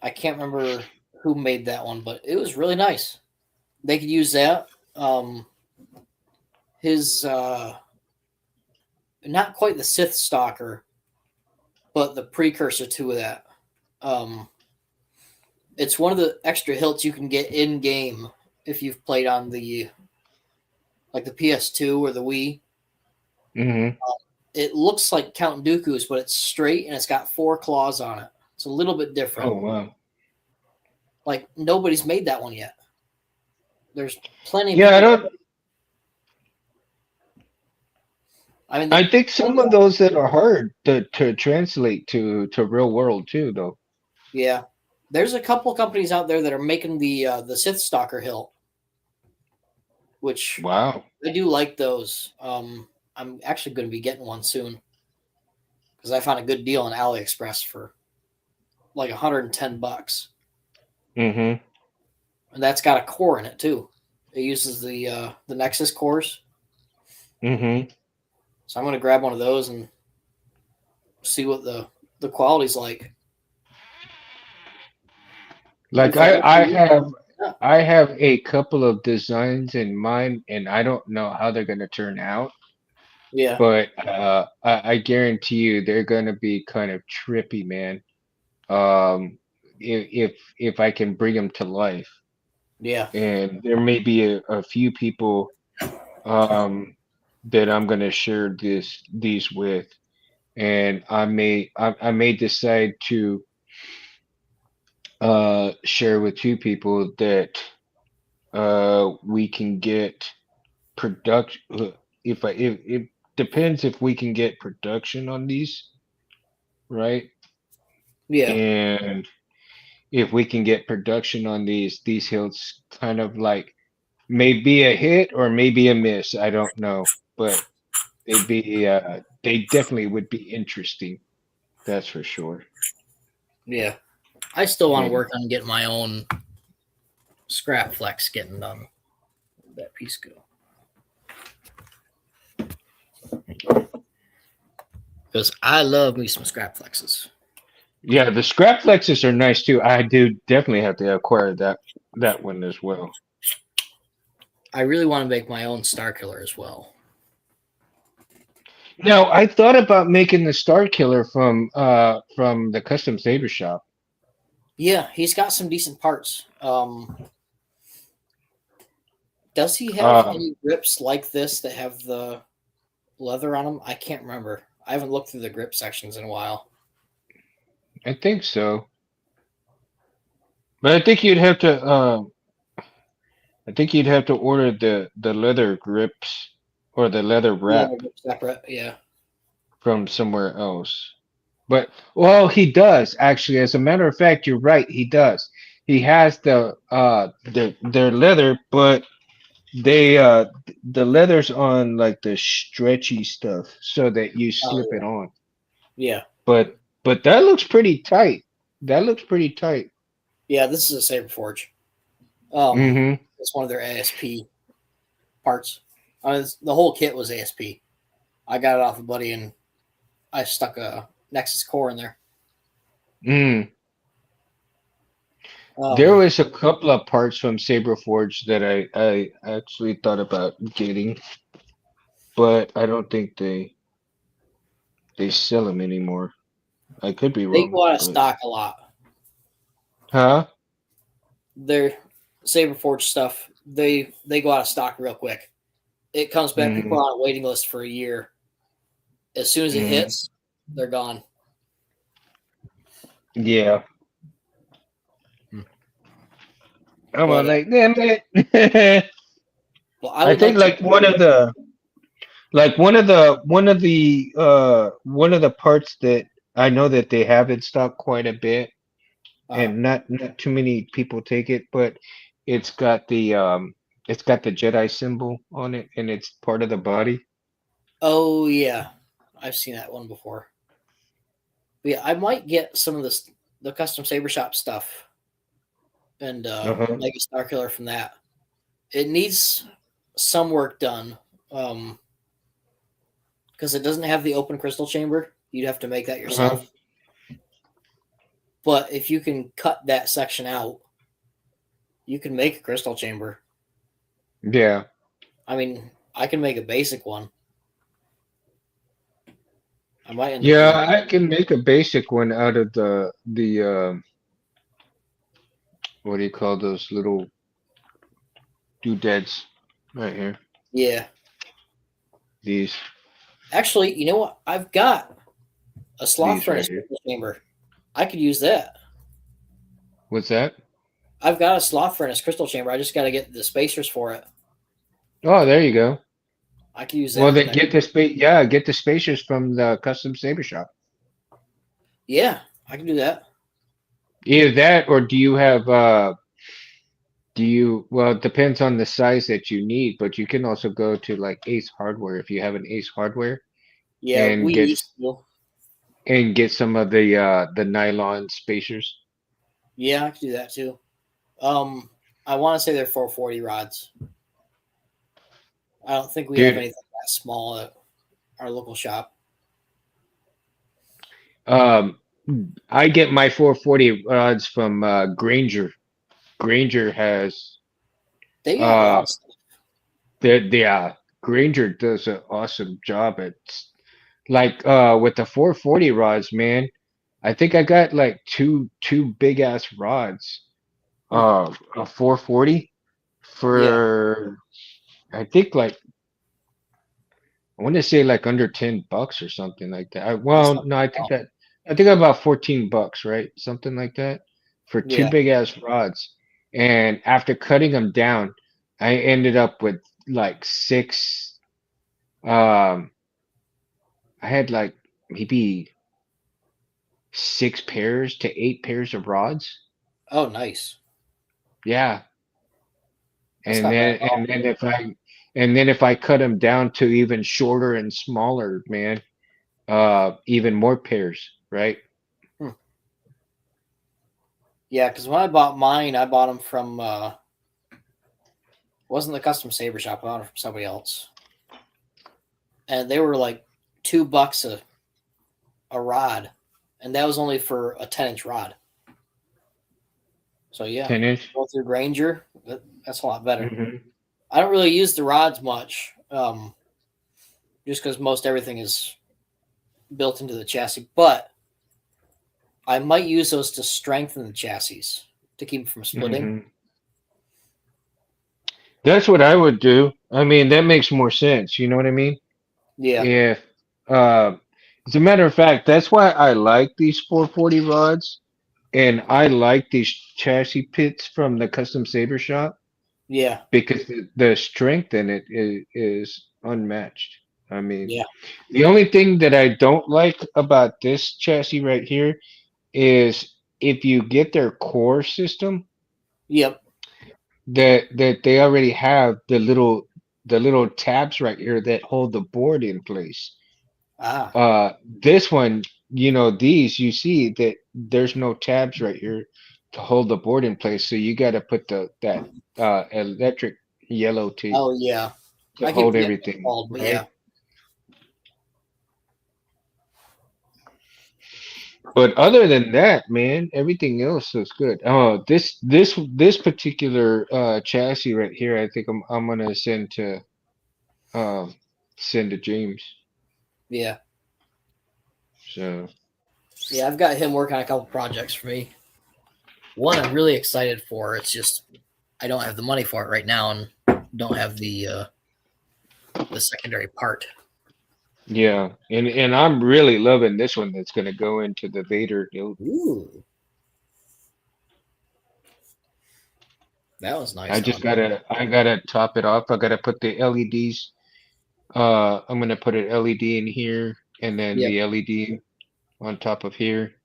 I can't remember who made that one, but it was really nice. They could use that. His not quite the Sith Stalker, but the precursor to that. Um, it's one of the extra hilts you can get in game if you've played on the like the PS2 or the Wii. Mm-hmm. It looks like Count Dooku's, but it's straight and it's got four claws on it. It's a little bit different. Oh wow. Like nobody's made that one yet. There's plenty of Yeah, I people. don't. I mean, I think some of those that are hard to translate to real world too, though. yeah. There's a couple companies out there that are making the Sith Stalker hilt, which Wow. I do like those. I'm actually going to be getting one soon because I found a good deal on AliExpress for like $110, Mm-hmm. and that's got a core in it too. It uses the Nexus cores, Mm-hmm. so I'm going to grab one of those and see what the quality's like. Like If I ever I use it, have yeah, I have a couple of designs in mind, and I don't know how they're gonna turn out, yeah, but I guarantee you they're gonna be kind of trippy, man. If I can bring them to life, yeah, and there may be a few people um that I'm gonna share these with, and I may decide to share with two people that we can get production. If I if it depends if we can get production on these, right? yeah, And if we can get production on these hills, kind of like maybe a hit or maybe a miss. I don't know, but they definitely would be interesting. That's for sure. yeah. I still want to And work on getting my own scrap flex getting done. Where'd that piece go? Because I love me some scrap flexes. yeah, the scrap flexes are nice too. I do definitely have to acquire that one as well. I really want to make my own Star Killer as well. Now, I thought about making the Star Killer from the custom saber shop. Yeah, he's got some decent parts. Does he have Um, any grips like this that have the leather on them? I can't remember. I haven't looked through the grip sections in a while. I think so, but I think you'd have to. I think you'd have to order the leather grips or the leather Yeah, wrap they're separate. Yeah. from somewhere else. But well, he does actually. As a matter of fact, you're right. He does. He has their leather, but they the leather's on like the stretchy stuff so that you Oh slip it yeah. on. Yeah. But that looks pretty tight. That looks pretty tight. Yeah. This is a Saber Forge. Um, Mm-hmm. it's one of their ASP parts. The whole kit was ASP. I got it off a buddy and I stuck a Nexus core in there. Mm. There Um, was a couple of parts from Saberforge that I actually thought about getting, but I don't think they sell them anymore. I could be they wrong, go out of but stock a lot. huh? Their Saber Forge stuff, they go out of stock real quick. It comes back. People Mm-hmm. are on a waiting list for a year. As soon as it Mm. hits, they're gone. Yeah. I'm But like, damn it. well, I I would think like to. like one of the parts that I know that they have in stock quite a bit, Uh, and not too many people take it, but it's got it's got the Jedi symbol on it, and it's part of the body. oh yeah, I've seen that one before. But yeah, I might get some of this the custom saber shop stuff and Uh-huh. make a Star Killer from that. It needs some work done because it doesn't have the open crystal chamber. You'd have to make that Uh-huh. yourself. But if you can cut that section out, you can make a crystal chamber. Yeah. I mean, I can make a basic one. I might end up Yeah, doing. I can make a basic one out of the what do you call those little doodads right here? Yeah, These actually, you know what? I've got a sloth these right furnace here. crystal chamber. I could use that. What's that? I've got a sloth furnace crystal chamber. I just got to get the spacers for it. Oh, there you go. I could use Well, that. then get the space. Yeah, get the spacers from the custom saber shop. Yeah, I can do that. Either that, or do you have do you? Well, it depends on the size that you need, but you can also go to like Ace Hardware if you have an Ace Hardware Yeah, and we used to. get some of the nylon spacers. Yeah, I could do that too. Um, I want to say they're 440 rods. I don't think we have Dude, anything that small at our local shop. um, I get my 440 rods from Granger. Granger has They got a lot uh of stuff. Granger does an awesome job at like with the 440 rods, man. I think I got like two big ass rods Hmm. a 440 Yeah, for I think like I want to say like under $10 or something like that. that's Well, not no, bad. I think about $14, right? Something like that for two Yeah. big ass rods. And after cutting them down, I ended up with like six. Um, I had like maybe 6 pairs to 8 pairs of rods. Oh, nice. Yeah, That's not bad at and all. then if I cut them down to even shorter and smaller, man, even more pairs, right? Hmm. Yeah, because when I bought mine, I bought them from wasn't the custom saber shop. I bought them from somebody else, and they were like $2 a rod, and that was only for a 10-inch rod. So yeah, 10 inch. go through Granger. That's a lot better. Hmm. I don't really use the rods much, just because most everything is built into the chassis. But I might use those to strengthen the chassis to keep it from splitting. Hmm. That's what I would do. I mean, that makes more sense. You know what I mean? Yeah, If, uh, as a matter of fact, that's why I like these 440 rods, and I like these chassis pits from the Custom Saber shop yeah, because the strength in it is unmatched. I mean, yeah. the only thing that I don't like about this chassis right here is if you get their core system Yep. that they already have the little tabs right here that hold the board in place. Ah. This one, you know, these you see that there's no tabs right here to hold the board in place, so you got to put the that electric yellow tape Oh yeah. to I keep hold forgetting what it's everything, called, but right? yeah. But other than that, man, everything else is good. Oh, this particular chassis right here, I think I'm gonna um send to James. Yeah. So Yeah, I've got him working on a couple projects for me. One I'm really excited for. It's just I don't have the money for it right now and don't have the secondary part. yeah, and I'm really loving this one that's gonna go into the Vader guild. Ooh. That was nice I just done. I gotta top it off. I gotta put the LEDs. I'm gonna put an LED in here and then Yep. the LED on top of here.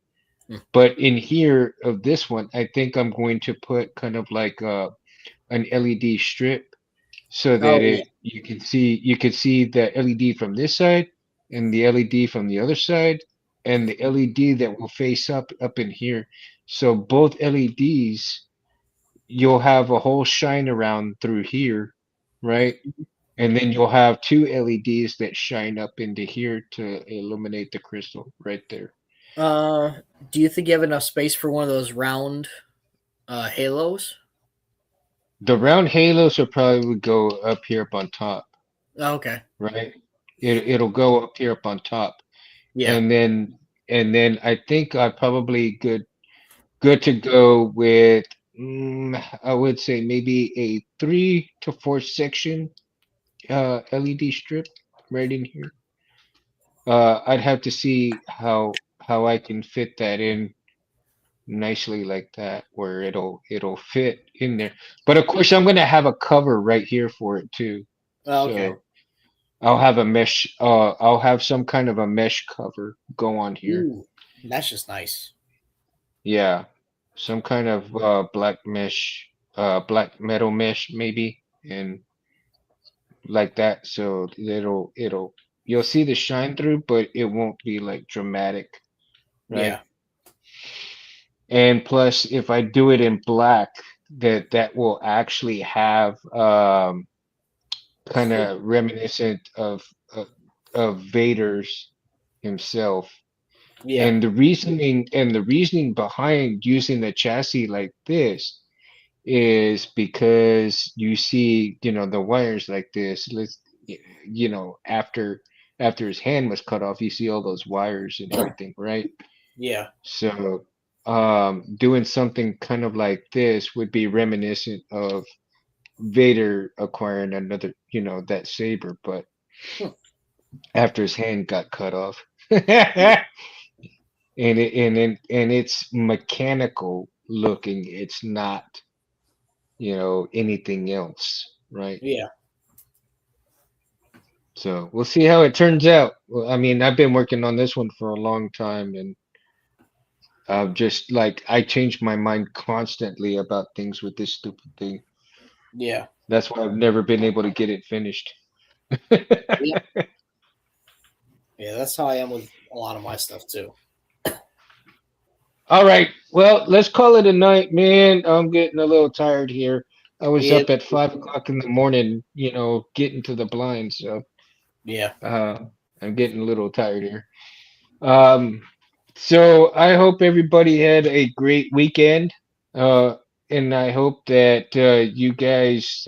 Hmm. But in here of this one, I think I'm going to put kind of like an LED strip so that Oh yeah. it you can see the LED from this side and the LED from the other side and the LED that will face up in here. So both LEDs you'll have a whole shine around through here, right? And then you'll have two LEDs that shine up into here to illuminate the crystal right there. Do you think you have enough space for one of those round halos? The round halos will probably go up here up on top, Oh, okay. right? It'll go up here up on top. Yeah. And then I think I probably good to go with I would say maybe a 3 to 4 section LED strip right in here. I'd have to see how I can fit that in nicely like that where it'll fit in there. But of course I'm gonna have a cover right here for it too. Oh, okay. So I'll have some kind of a mesh cover go on here. Ooh, that's just nice. Yeah. Some kind of black mesh, black metal mesh maybe and like that. So it'll you'll see the shine through, but it won't be like dramatic, right? Yeah. And plus, if I do it in black, that will actually have kind of reminiscent of Vader's himself. Yeah. And the reasoning behind using the chassis like this is because you see, the wires like this. After his hand was cut off, you see all those wires and everything, right? Yeah. So, doing something kind of like this would be reminiscent of Vader acquiring another, that saber, but Hmm. after his hand got cut off. And it's mechanical looking. It's not, anything else, right? Yeah. So we'll see how it turns out. Well, I mean, I've been working on this one for a long time, and just like I change my mind constantly about things with this stupid thing. Yeah. That's why I've never been able to get it finished. Yeah. Yeah. That's how I am with a lot of my stuff too. All right. Well, let's call it a night, man. I'm getting a little tired here. I was Yeah. up at 5 o'clock in the morning, getting to the blind, so Yeah. uh, I'm getting a little tired here. Um, so I hope everybody had a great weekend, uh, and I hope that you guys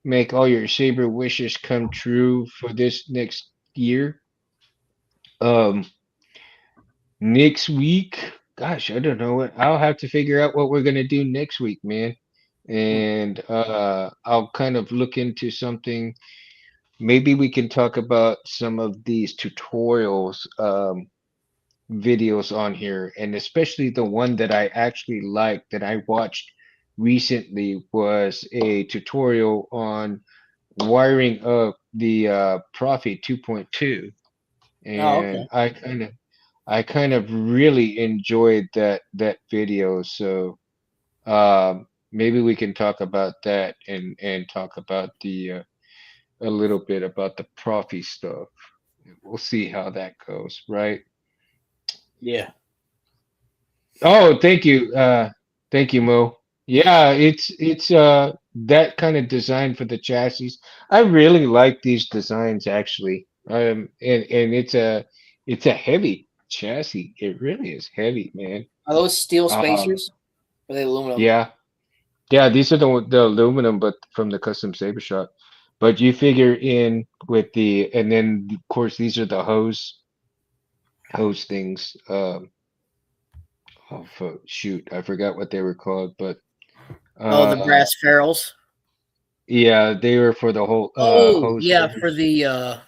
make all your saber wishes come true for this next year. Um, Next week, gosh, I don't know what. I'll have to figure out what we're gonna do next week, man. Hmm. And I'll kind of look into something. Maybe we can talk about some of these tutorials videos on here, and especially the one that I actually liked that I watched recently was a tutorial on wiring up the Profi 2.2, Oh, and okay. I kind of really enjoyed that video. So maybe we can talk about that and talk about the a little bit about the Profi stuff. We'll see how that goes, right? Yeah. Oh, thank you. Thank you, Mo. Yeah, it's that kind of design for the chassis. I really like these designs actually. And it's a heavy chassis. It really is heavy, man. Are those steel Um, spacers? Or are they aluminum? yeah. Yeah, these are the aluminum but from the custom saber shop. But you figure in with and then of course these are the hose things. Oh, shoot, I forgot what they were called, but Oh, the uh, brass ferrules. yeah, they were for the whole Oh, hose yeah, for holders.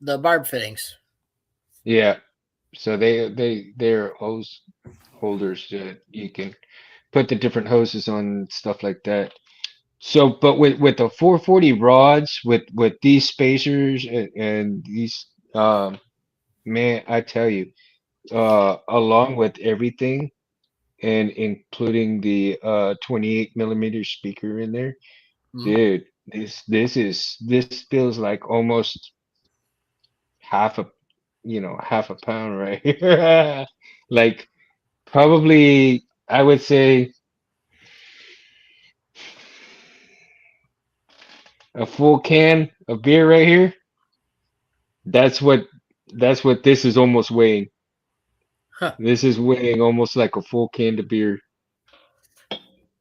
the barb fittings. Yeah, so they're hose holders that you can put the different hoses on and stuff like that. So, but with the 440 rods, with these spacers and these, man, I tell you, along with everything, and including the 28 millimeter speaker in there, Mhm. dude, this feels like almost half a, half a pound right here. Like probably, I would say a full can of beer right here. That's what that's what this is almost weighing. Huh. This is weighing almost like a full can of beer.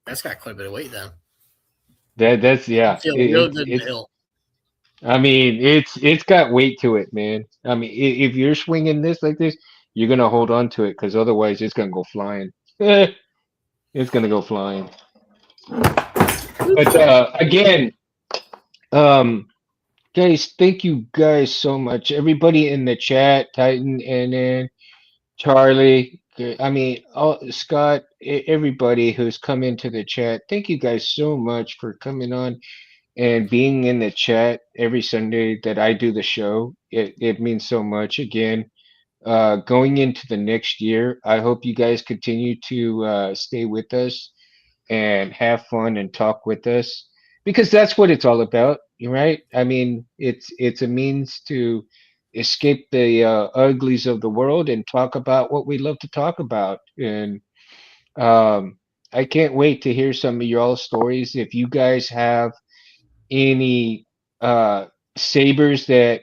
That's got quite a bit of weight then. That's You yeah. feel real good in the It's. hill. I mean, it's got weight to it, man. I mean, if you're swinging this like this, you're gonna hold on to it because otherwise it's gonna go flying. It's gonna go flying. But again, um, guys, thank you guys so much. Everybody in the chat, Titan, and then Charlie. I mean, Scott, everybody who's come into the chat. Thank you guys so much for coming on and being in the chat every Sunday that I do the show. It means so much. Again, going into the next year, I hope you guys continue to stay with us and have fun and talk with us because that's what it's all about, right? I mean, it's a means to escape the uglies of the world and talk about what we love to talk about. And I can't wait to hear some of y'all stories. If you guys have any uh sabers that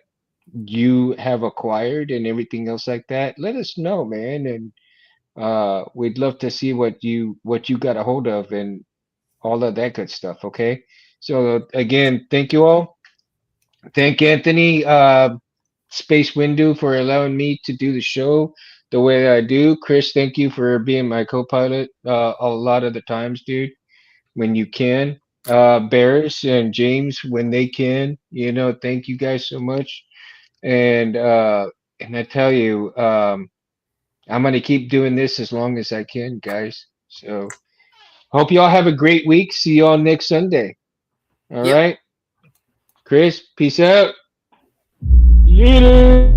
you have acquired and everything else like that, let us know, man. And we'd love to see what you got a hold of and all of that good stuff. Okay. So again, thank you all. Thank Anthony, Space Window, for allowing me to do the show the way that I do. Chris, thank you for being my co-pilot a lot of the times, dude, when you can. Barris and James when they can. Thank you guys so much. And I tell you, I'm gonna keep doing this as long as I can, guys. So hope you all have a great week. See you all next Sunday. All Yep. right, Chris, peace out. Later.